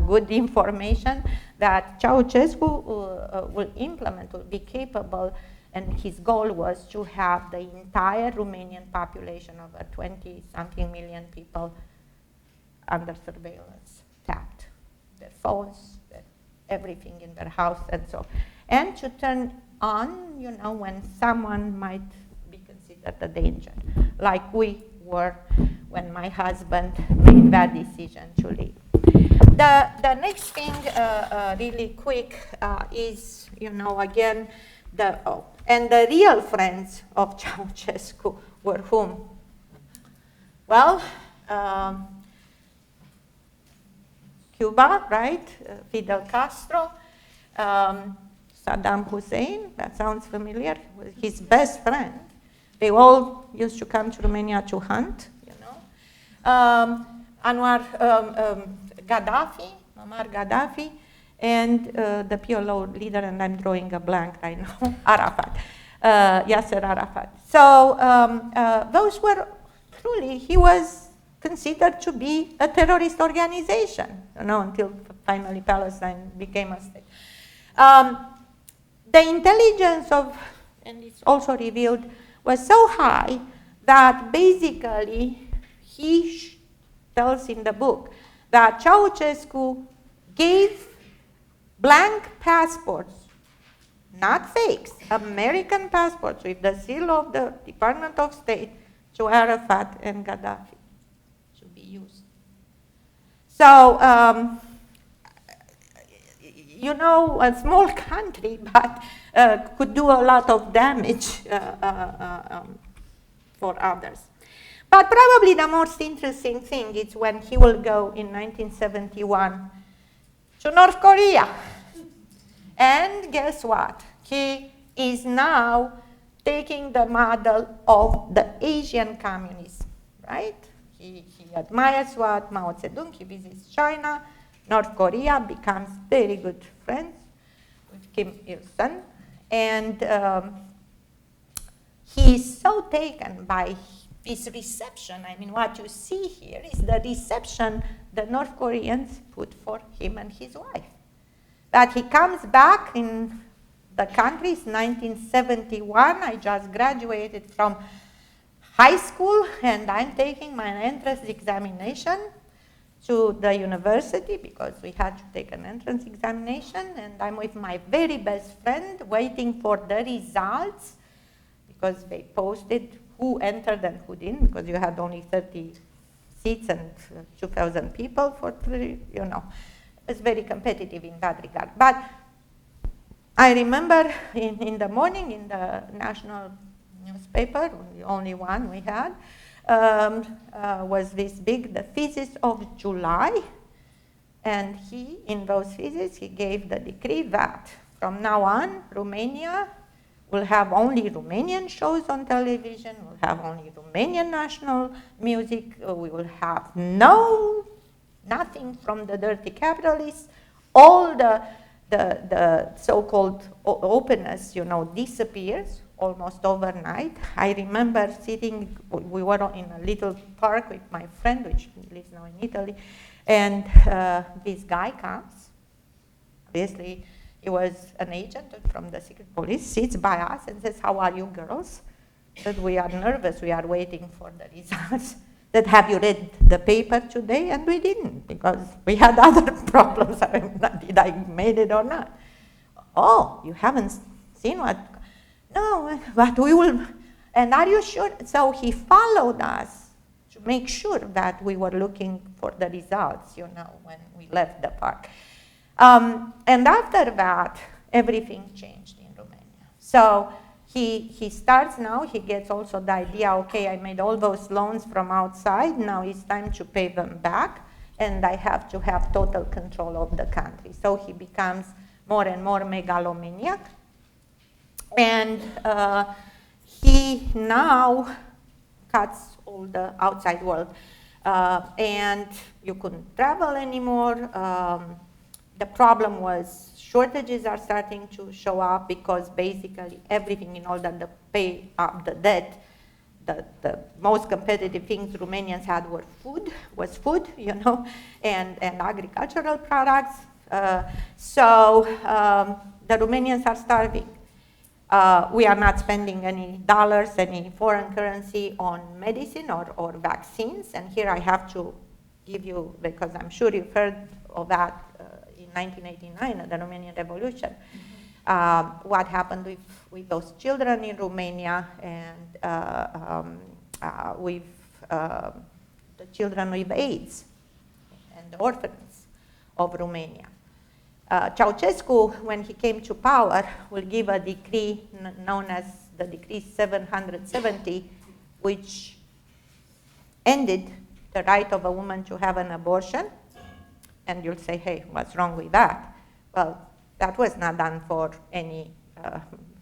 Speaker 2: good information that Ceausescu will implement, will be capable, and his goal was to have the entire Romanian population, over 20-something million people, under surveillance, tapped, their phones, everything in their house, and so, and to turn on, when someone might be considered a danger, like we were when my husband made that decision to leave. The next thing, really quick, is, again, and the real friends of Ceausescu were whom? Well, Cuba, right? Fidel Castro, Saddam Hussein, that sounds familiar, was his best friend. They all used to come to Romania to hunt, you know. Muammar Gaddafi, and the PLO leader, and I'm drawing a blank right now, Arafat, Yasser Arafat. So those were truly, he was considered to be a terrorist organization, you know, until finally Palestine became a state. The intelligence of, and it's also revealed, was so high that basically he tells in the book that Ceausescu gave blank passports, not fakes, American passports with the seal of the Department of State to Arafat and Gaddafi to be used. So, you know, a small country, but could do a lot of damage for others. But probably the most interesting thing is when he will go in 1971 to North Korea. And guess what? He is now taking the model of the Asian communism, right? He admires what Mao Zedong, he visits China, North Korea, becomes very good friends with Kim Il-sung, and he is so taken by this reception. I mean, what you see here is the reception the North Koreans put for him and his wife. That he comes back in the country, it's 1971, I just graduated from high school, and I'm taking my entrance examination to the university because we had to take an entrance examination, and I'm with my very best friend waiting for the results because they posted who entered and who didn't, because you had only 30 seats and 2,000 people for three, you know. It's very competitive in that regard. But I remember in the morning in the national newspaper, the only one we had, was this big, the thesis of July. And he, in those theses, he gave the decree that from now on, Romania will have only Romanian shows on television, we'll have only Romanian national music, we will have nothing from the dirty capitalists. All the so-called openness, you know, disappears almost overnight. I remember sitting, we were in a little park with my friend, which lives now in Italy, and this guy comes. Obviously, he was an agent from the secret police, sits by us and says, "How are you girls?" That we are nervous, we are waiting for the results. That have you read the paper today? And we didn't, because we had other problems. I don't know, did I made it or not? Oh, you haven't seen what? No, but we will. And are you sure? So he followed us to make sure that we were looking for the results, you know, when we left the park. And after that, everything changed in Romania. So he starts now, he gets also the idea, okay, I made all those loans from outside, now it's time to pay them back, and I have to have total control of the country. So he becomes more and more megalomaniac, and he now cuts all the outside world. And you couldn't travel anymore. The problem was shortages are starting to show up because basically everything in order to pay up the debt, the most competitive things Romanians had were food, you know, and agricultural products. So the Romanians are starving. We are not spending any dollars, any foreign currency on medicine or vaccines. And here I have to give you, because I'm sure you've heard of that, in 1989, the Romanian Revolution, what happened with those children in Romania and with the children with AIDS and the orphans of Romania. Ceausescu, when he came to power, will give a decree known as the Decree 770, which ended the right of a woman to have an abortion. And you'll say, hey, what's wrong with that? Well, That was not done for any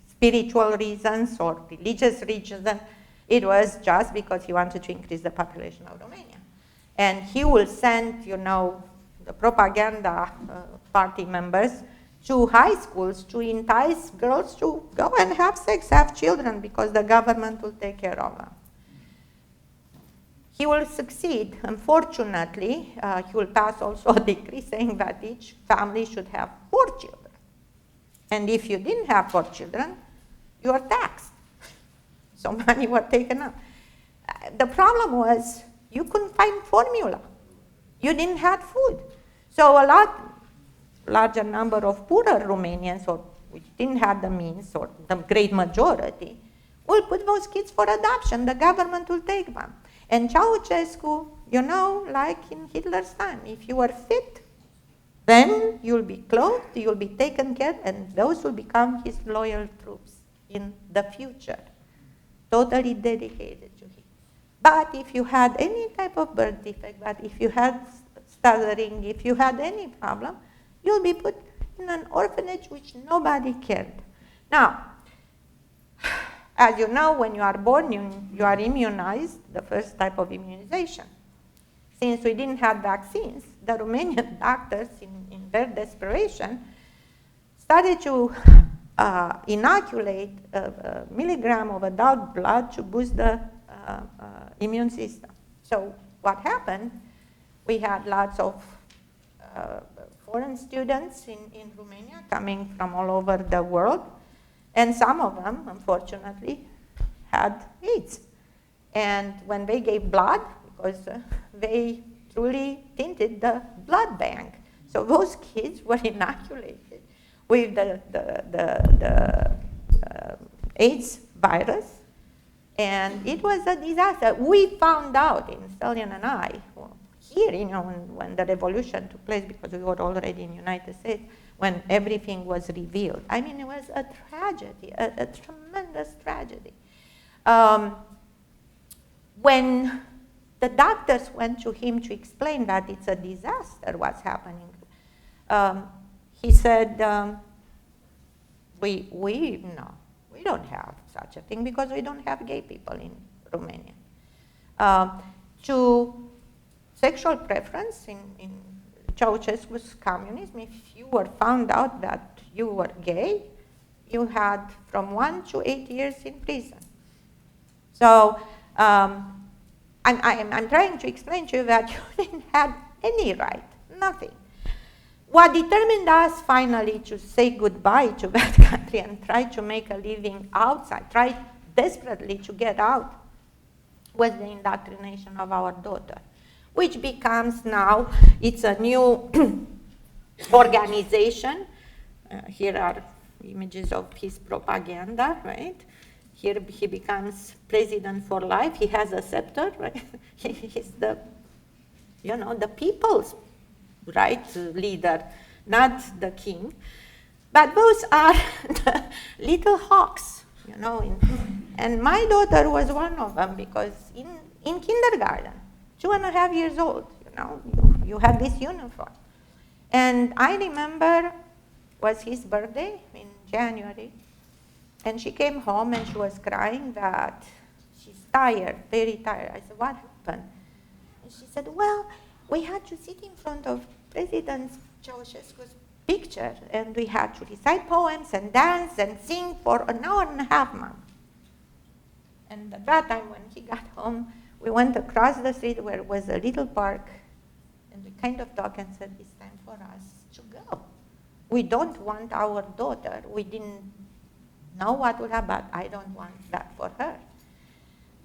Speaker 2: spiritual reasons or religious reasons. It was just because he wanted to increase the population of Romania. And he will send, the propaganda party members to high schools to entice girls to go and have sex, have children, because the government will take care of them. He will succeed. Unfortunately, he will pass also a decree saying that each family should have 4 children. And if you didn't have 4 children, you were taxed. So money was taken out. The problem was you couldn't find formula. You didn't have food. So a larger number of poorer Romanians, or which didn't have the means, or the great majority, will put those kids for adoption. The government will take them. And Ceausescu, like in Hitler's time, if you were fit, then you'll be clothed, you'll be taken care, and those will become his loyal troops in the future, totally dedicated to him. But if you had any type of birth defect, but if you had stuttering, if you had any problem, you'll be put in an orphanage which nobody cared. Now, as you know, when you are born, you are immunized, the first type of immunization. Since we didn't have vaccines, the Romanian doctors, in their desperation, started to inoculate a milligram of adult blood to boost the immune system. So what happened, we had lots of foreign students in Romania coming from all over the world, and some of them, unfortunately, had AIDS. And when they gave blood, because they truly tinted the blood bank, so those kids were inoculated with the AIDS virus, and it was a disaster. We found out, Stelian and I, here, when the revolution took place, because we were already in the United States, when everything was revealed. I mean, it was a tragedy, a tremendous tragedy. When the doctors went to him to explain that it's a disaster what's happening, he said, we don't have such a thing because we don't have gay people in Romania. To sexual preference in Ceausescu's communism, if you were found out that you were gay, you had from 1 to 8 years in prison. So I'm trying to explain to you that you didn't have any right, nothing. What determined us finally to say goodbye to that country and try to make a living outside, try desperately to get out, was the indoctrination of our daughter, which becomes now, it's a new organization. Here are images of his propaganda, right? Here he becomes president for life. He has a scepter, right? He's the, the people's leader, not the king. But those are the little hawks, and my daughter was one of them, because in kindergarten, 2.5 years old, you had this uniform. And I remember was his birthday in January, and she came home and she was crying that she's tired, very tired. I said, what happened? And she said, well, we had to sit in front of President Ceausescu's picture, and we had to recite poems and dance and sing for 1.5 hours, Mom. And at that time, when he got home, we went across the street where was a little park, and we kind of talked and said, it's time for us to go. We don't want our daughter. We didn't know what would happen, but I don't want that for her.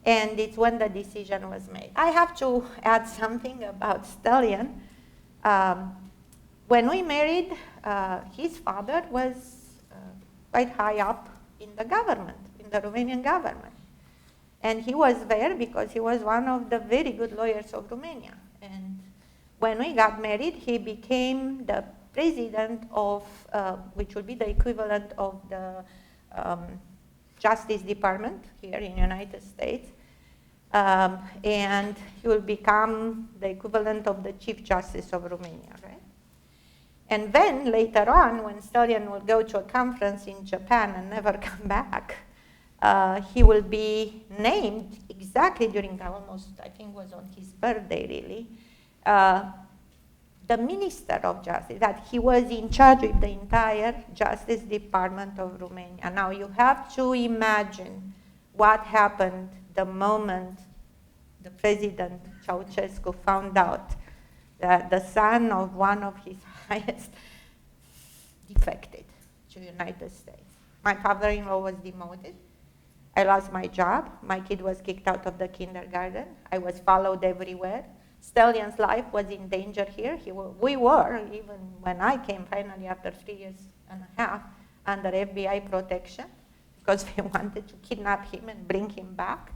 Speaker 2: And it's when the decision was made. I have to add something about Stelian. When we married, his father was quite high up in the government, in the Romanian government. And he was there because he was one of the very good lawyers of Romania. And when we got married, he became the president of, which would be the equivalent of the Justice Department here in the United States. And he will become the equivalent of the Chief Justice of Romania, right? And then later on, when Stalin will go to a conference in Japan and never come back, he will be named exactly during almost, I think was on his birthday really, the Minister of Justice, that he was in charge of the entire Justice Department of Romania. Now you have to imagine what happened the moment the President Ceausescu found out that the son of one of his highest defected to the United States. My father-in-law was demoted. I lost my job. My kid was kicked out of the kindergarten. I was followed everywhere. Stalin's life was in danger here. We were, even when I came finally after 3 years and a half, under FBI protection because we wanted to kidnap him and bring him back.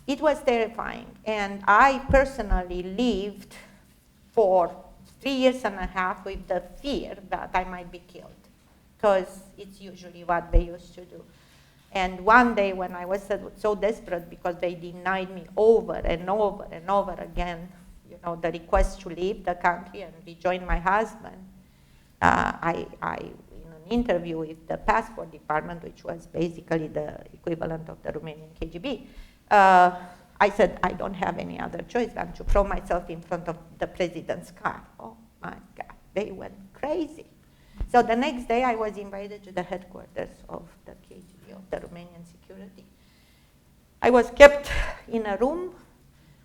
Speaker 2: It was terrifying. And I personally lived for 3 years and a half with the fear that I might be killed, because it's usually what they used to do. And one day when I was so desperate because they denied me over and over and over again, you know, the request to leave the country and rejoin my husband, I in an interview with the passport department, which was basically the equivalent of the Romanian KGB, I said, I don't have any other choice than to throw myself in front of the president's car. Oh my God, they went crazy. So the next day I was invited to the headquarters of the KGB, of the Romanian security. I was kept in a room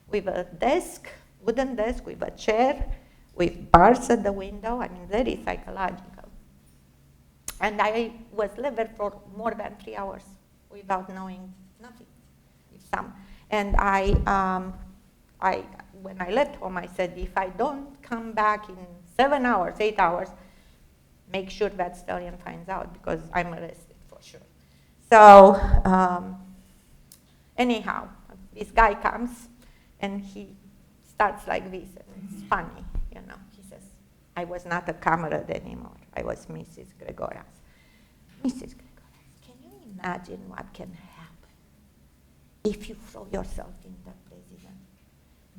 Speaker 2: with a desk, wooden desk, with a chair, with bars at the window. I mean, very psychological. And I was there for more than 3 hours without knowing nothing. And when I left home, I said, if I don't come back in 7 hours, 8 hours, make sure that Stalin finds out, because I'm arrested for sure. So anyhow, this guy comes and he starts like this, and it's funny, you know. He says, I was not a comrade anymore. I was Mrs. Grigoras. Mrs. Grigoras, can you imagine what can happen if you throw yourself in the president?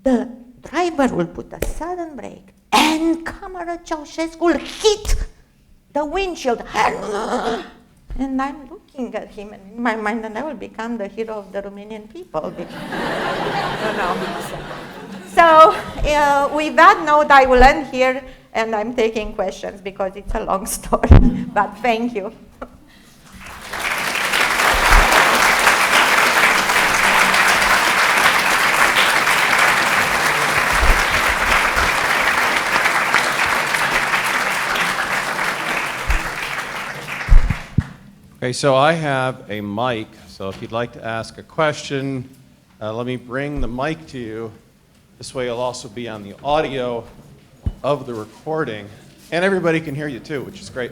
Speaker 2: The driver will put a sudden brake and Comrade Ceausescu will hit the windshield. And I'm looking at him, and in my mind, and I will become the hero of the Romanian people. So with that note, I will end here, and I'm taking questions because it's a long story, but thank you.
Speaker 1: Okay, so I have a mic, so if you'd like to ask a question, let me bring the mic to you. This way it'll also be on the audio of the recording, and everybody can hear you too, which is great.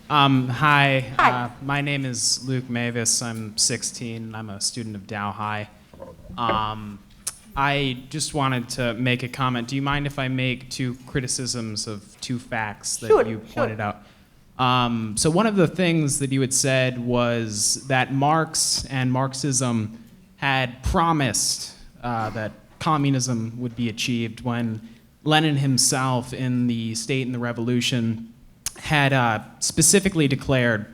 Speaker 3: Hi.
Speaker 2: Hi.
Speaker 3: My name is Luke Mavis. I'm 16. I'm a student of Dow High. I just wanted to make a comment. Do you mind if I make 2 criticisms of 2 facts that you pointed out? So one of the things that you had said was that Marx and Marxism had promised that communism would be achieved, when Lenin himself in the State and the Revolution had specifically declared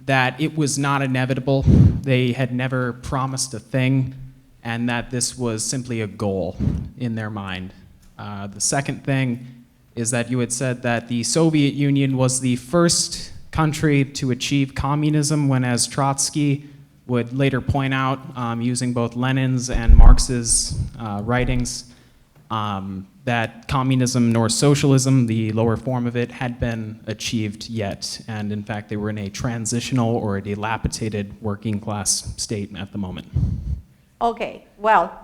Speaker 3: that it was not inevitable. They had never promised a thing, and that this was simply a goal in their mind. The second thing is that you had said that the Soviet Union was the first country to achieve communism, when, as Trotsky would later point out, using both Lenin's and Marx's writings, that communism nor socialism, the lower form of it, had been achieved yet. And in fact, they were in a transitional or a dilapidated working class state at the moment.
Speaker 2: Okay, well,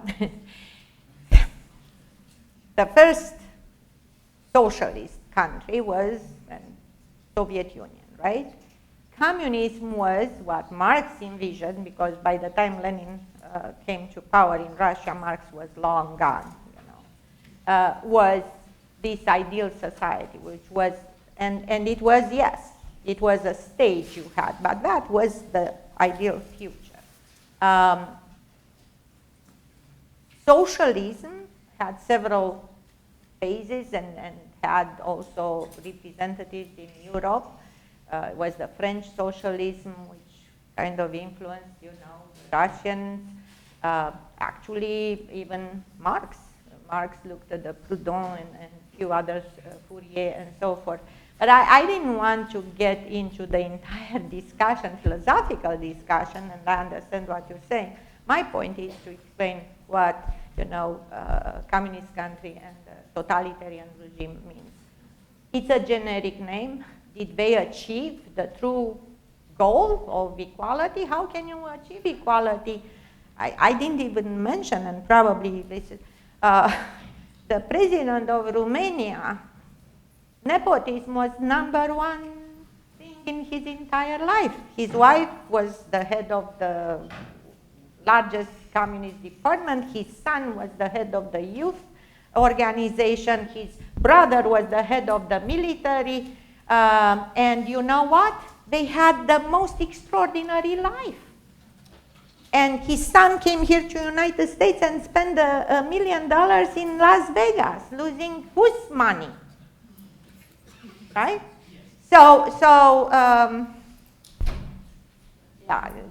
Speaker 2: the first socialist country was the Soviet Union, right? Communism was what Marx envisioned, because by the time Lenin came to power in Russia, Marx was long gone, you know, was this ideal society, which was, and it was, yes, it was a stage you had, but that was the ideal future. Socialism had several phases and had also representatives in Europe. It was the French socialism, which kind of influenced, Russians. Actually, even Marx. Marx looked at the Proudhon and a few others, Fourier and so forth. But I didn't want to get into the entire discussion, philosophical discussion, and I understand what you're saying. My point is to explain what, communist country and totalitarian regime means. It's a generic name. Did they achieve the true goal of equality? How can you achieve equality? I didn't even mention, and probably this is, the president of Romania, nepotism was #1 thing in his entire life. His wife was the head of the largest communist department. His son was the head of the youth organization. His brother was the head of the military. And you know what? They had the most extraordinary life. And his son came here to the United States and spent $1 million in Las Vegas, losing whose money? Right? Yeah,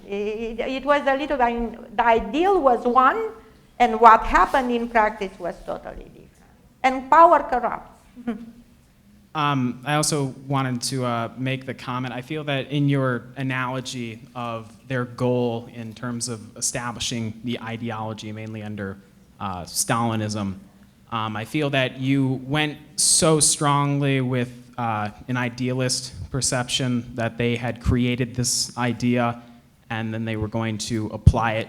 Speaker 2: it was a little, the ideal was one, and what happened in practice was totally different. And power corrupts.
Speaker 3: I also wanted to make the comment, I feel that in your analogy of their goal in terms of establishing the ideology, mainly under Stalinism, I feel that you went so strongly with an idealist perception that they had created this idea and then they were going to apply it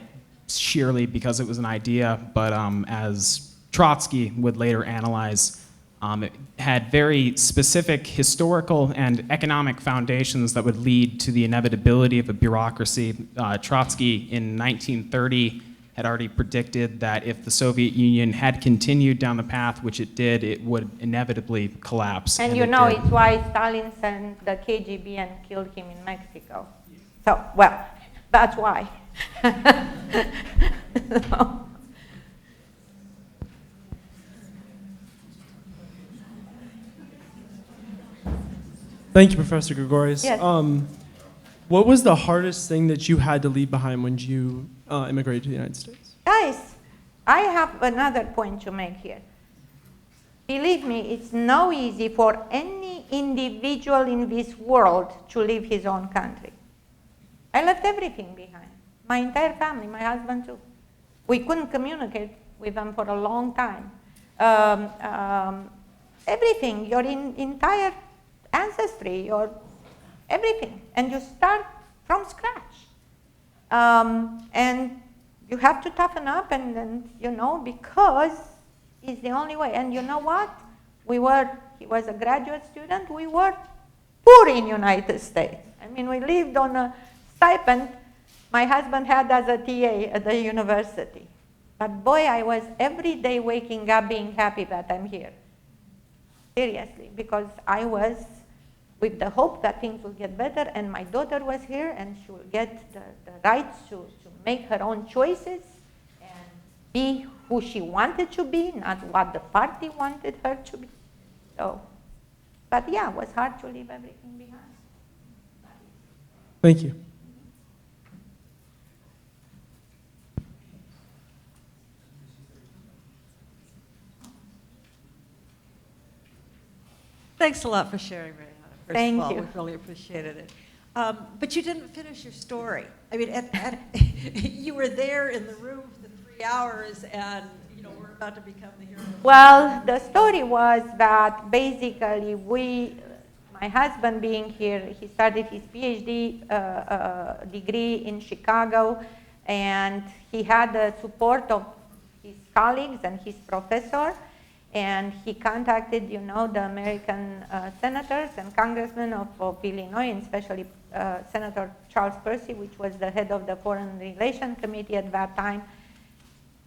Speaker 3: sheerly because it was an idea, but as Trotsky would later analyze, it had very specific historical and economic foundations that would lead to the inevitability of a bureaucracy. Trotsky in 1930 had already predicted that if the Soviet Union had continued down the path, which it did, it would inevitably collapse.
Speaker 2: And you know, it's why Stalin sent the KGB and killed him in Mexico. So, well, that's why.
Speaker 4: Thank you, Professor Grigoras.
Speaker 2: Yes.
Speaker 4: What was the hardest thing that you had to leave behind when you immigrated to the United States?
Speaker 2: Guys, I have another point to make here. Believe me, it's no easy for any individual in this world to leave his own country. I left everything behind. My entire family, my husband too. We couldn't communicate with them for a long time. Everything, your entire ancestry, your everything, and you start from scratch. And you have to toughen up, and because it's the only way. And you know what? He was a graduate student. We were poor in United States. I mean, we lived on a stipend my husband had as a TA at the university. But boy, I was every day waking up being happy that I'm here. Seriously, because I was with the hope that things will get better, and my daughter was here, and she will get the rights to make her own choices and be who she wanted to be, not what the party wanted her to be. So, but yeah, it was hard to leave everything behind.
Speaker 4: Thank you.
Speaker 5: Thanks a lot for sharing, Mariana. First
Speaker 2: Thank
Speaker 5: of all,
Speaker 2: you.
Speaker 5: we really appreciated it. But you didn't finish your story. I mean, you were there in the room for the 3 hours, and we're about to become the heroes.
Speaker 2: Well, the story was that basically my husband being here, he started his PhD degree in Chicago, and he had the support of his colleagues and his professor. And he contacted, the American senators and congressmen of Illinois, and especially Senator Charles Percy, which was the head of the Foreign Relations Committee at that time.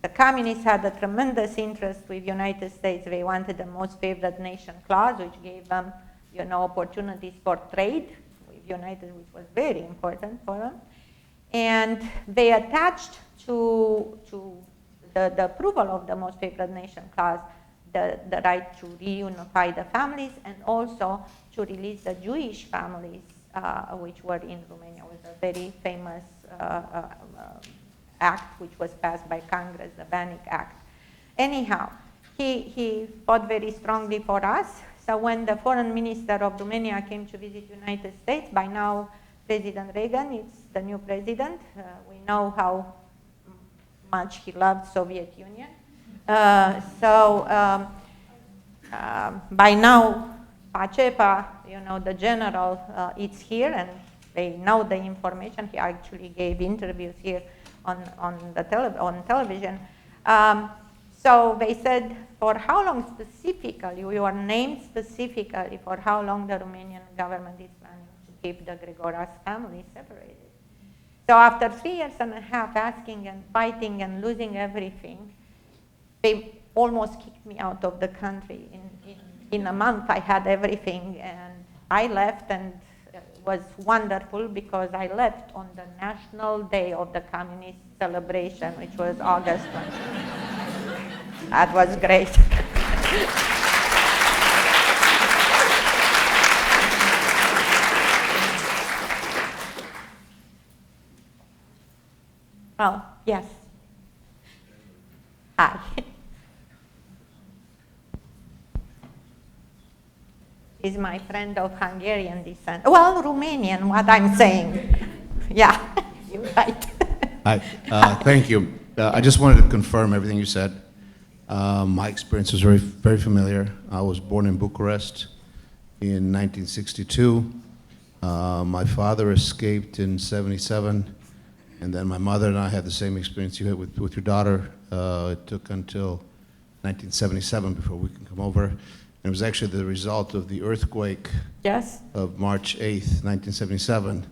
Speaker 2: The communists had a tremendous interest with the United States. They wanted the most favored nation clause, which gave them, opportunities for trade with the United, which was very important for them. And they attached to the approval of the most favored nation clause, the right to reunify the families, and also to release the Jewish families, which were in Romania. It was a very famous act which was passed by Congress, the Bannick Act. Anyhow, he fought very strongly for us. So when the foreign minister of Romania came to visit the United States, by now President Reagan is the new president. We know how much he loved Soviet Union. By now, Pacepa, the general, is here, and they know the information. He actually gave interviews here on television. So they said, for how long specifically, you are named specifically for how long the Romanian government is planning to keep the Grigoras family separated. So after 3 years and a half asking and fighting and losing everything, they almost kicked me out of the country. In a month I had everything, and I left, and it was wonderful because I left on the National Day of the Communist celebration, which was August 20. That was great. Oh, yes. Hi. Is my friend of Hungarian descent. Well, Romanian, what I'm saying. Yeah, you're right.
Speaker 6: Hi, thank you. I just wanted to confirm everything you said. My experience was very familiar. I was born in Bucharest in 1962. My father escaped in 77, and then my mother and I had the same experience you had with your daughter. It took until 1977 before we can come over. And it was actually the result of the earthquake of March 8th, 1977,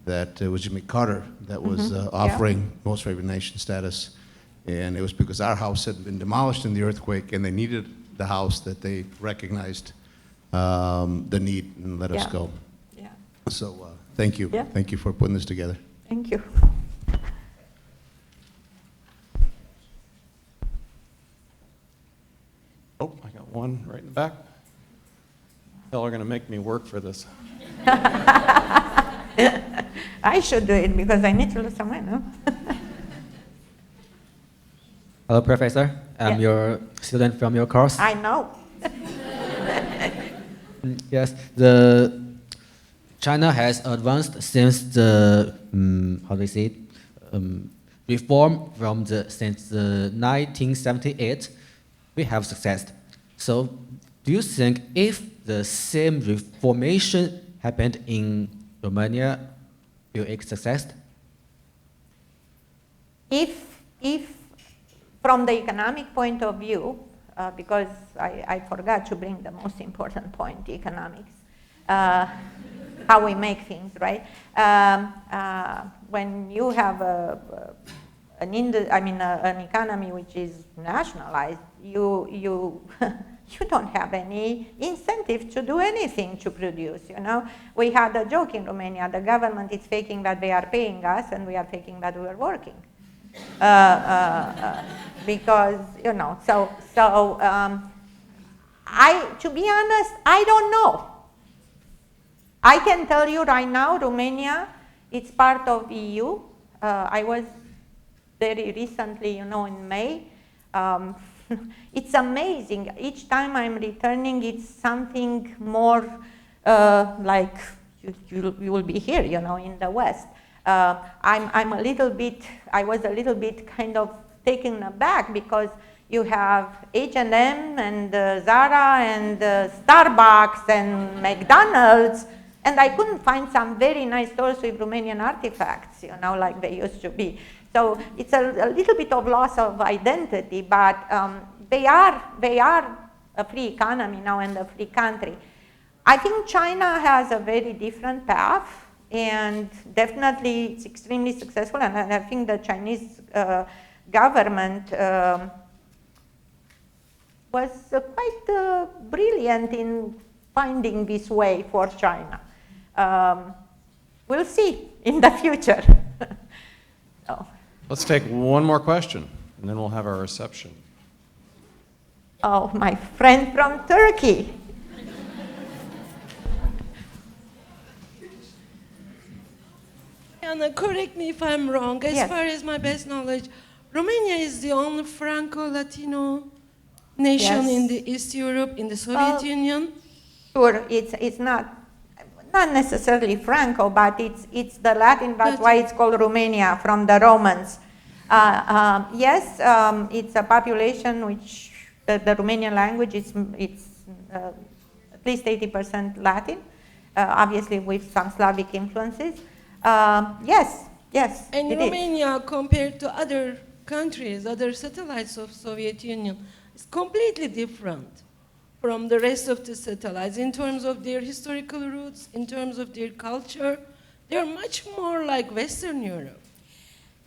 Speaker 6: that it was Jimmy Carter that was offering most favored nation status. And it was because our house had been demolished in the earthquake, and they needed the house that they recognized the need and let us go.
Speaker 2: Yeah.
Speaker 6: So thank you.
Speaker 2: Yeah.
Speaker 6: Thank you for putting this together.
Speaker 2: Thank you.
Speaker 1: Oh, I got one right in the back. Y'all are going to make me work for this.
Speaker 2: I should do it because I need to lose some weight, no?
Speaker 7: Hello, Professor. I'm your student from your course.
Speaker 2: I know.
Speaker 7: Yes, China has advanced since the reform since 1978. We have success. So, do you think if the same reformation happened in Romania, will it success?
Speaker 2: If from the economic point of view, because I forgot to bring the most important point, economics, how we make things, right? When you have an economy which is nationalized, you don't have any incentive to do anything to produce, We had a joke in Romania, the government is faking that they are paying us and we are faking that we are working. Because, to be honest, I don't know. I can tell you right now, Romania, it's part of EU. I was very recently, in May. It's amazing. Each time I'm returning, it's something more like you will be here, in the West. I was a little bit kind of taken aback because you have H&M and Zara and Starbucks and McDonald's, and I couldn't find some very nice stores with Romanian artifacts, like they used to be. So it's a little bit of loss of identity, but they are a free economy now and a free country. I think China has a very different path, and definitely it's extremely successful, and I think the Chinese government was quite brilliant in finding this way for China. We'll see in the future. So.
Speaker 1: Let's take one more question, and and then we'll have our reception.
Speaker 2: Oh, my friend from Turkey.
Speaker 8: Anna, correct me if I'm wrong. As
Speaker 2: Yes.
Speaker 8: far as my best knowledge, Romania is the only Franco-Latino nation
Speaker 2: Yes.
Speaker 8: in the East Europe, in the Soviet Union.
Speaker 2: Sure, it's not necessarily Franco, but it's the Latin. That's why it's called Romania, from the Romans. Yes, it's a population which the Romanian language it's at least 80% Latin, obviously with some Slavic influences. Yes,
Speaker 8: And
Speaker 2: it is.
Speaker 8: Romania, compared to other countries, other satellites of Soviet Union, is completely different from the rest of the satellites in terms of their historical roots, in terms of their culture. They're much more like Western Europe.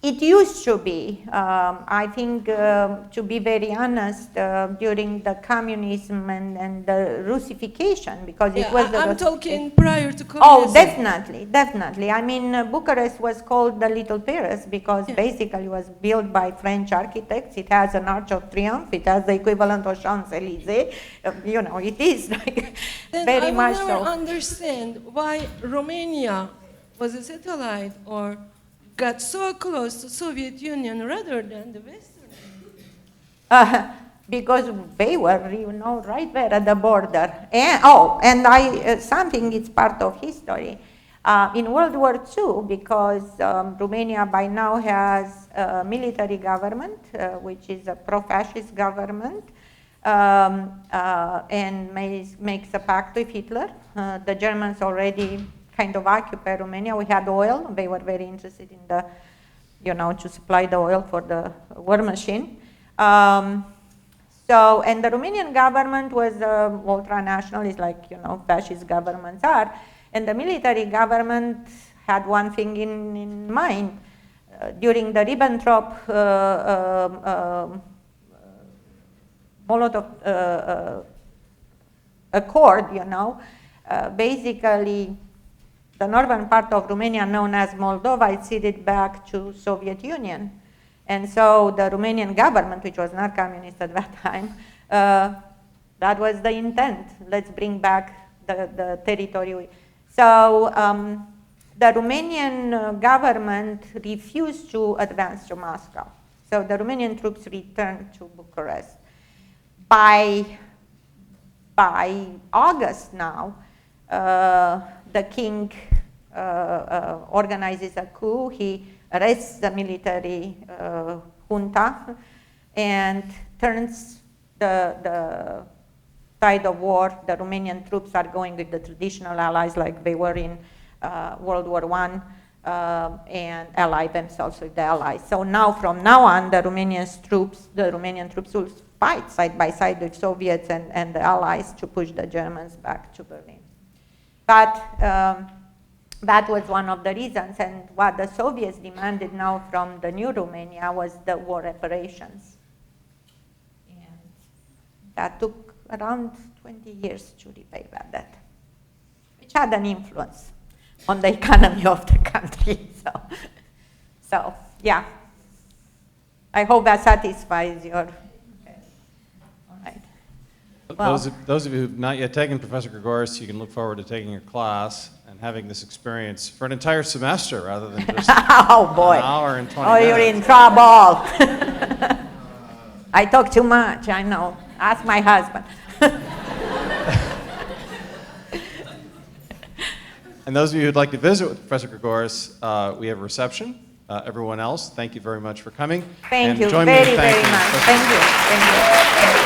Speaker 2: It used to be, I think, to be very honest, during the communism and the Russification, because it was the
Speaker 8: I'm
Speaker 2: Rus-
Speaker 8: talking prior to communism.
Speaker 2: Oh, definitely. I mean, Bucharest was called the Little Paris because basically it was built by French architects. It has an Arch of Triumph. It has the equivalent of Champs-Élysées. It is like
Speaker 8: Then
Speaker 2: very much
Speaker 8: I will never
Speaker 2: so.
Speaker 8: understand why Romania was a satellite or got so close to Soviet Union rather than the Western Union.
Speaker 2: Because they were, right there at the border. And something, it's part of history. In World War II, because Romania by now has a military government, which is a pro-fascist government, and makes a pact with Hitler. The Germans already kind of occupy Romania. We had oil. They were very interested in to supply the oil for the war machine. And the Romanian government was ultra-nationalist, like, fascist governments are. And the military government had one thing in mind. During the Ribbentrop-Molotov Accord, basically, the northern part of Romania, known as Moldova, is ceded back to Soviet Union. And so the Romanian government, which was not communist at that time, that was the intent. Let's bring back the territory. So the Romanian government refused to advance to Moscow. So the Romanian troops returned to Bucharest. By August now, the king organizes a coup. He arrests the military junta and turns the tide of war. The Romanian troops are going with the traditional allies like they were in World War I, and ally themselves with the allies. So from now on, the Romanian troops will fight side by side with Soviets and the allies to push the Germans back to Berlin. But that was one of the reasons, and what the Soviets demanded now from the new Romania was the war reparations. And that took around 20 years to repay that debt, which had an influence on the economy of the country. So yeah. I hope that satisfies your... Okay. All right. Well,
Speaker 1: Those of you who've not yet taken Professor Grigoras, you can look forward to taking your class and having this experience for an entire semester rather than just
Speaker 2: oh boy.
Speaker 1: an hour and 20
Speaker 2: Oh,
Speaker 1: minutes.
Speaker 2: you're in trouble. I talk too much, I know. Ask my husband.
Speaker 1: And those of you who'd like to visit with Professor Grigoras, we have a reception. Everyone else, thank you very much for coming.
Speaker 2: Thank
Speaker 1: And
Speaker 2: you
Speaker 1: join me in
Speaker 2: very, very
Speaker 1: thanking
Speaker 2: much.
Speaker 1: Professor
Speaker 2: Thank you.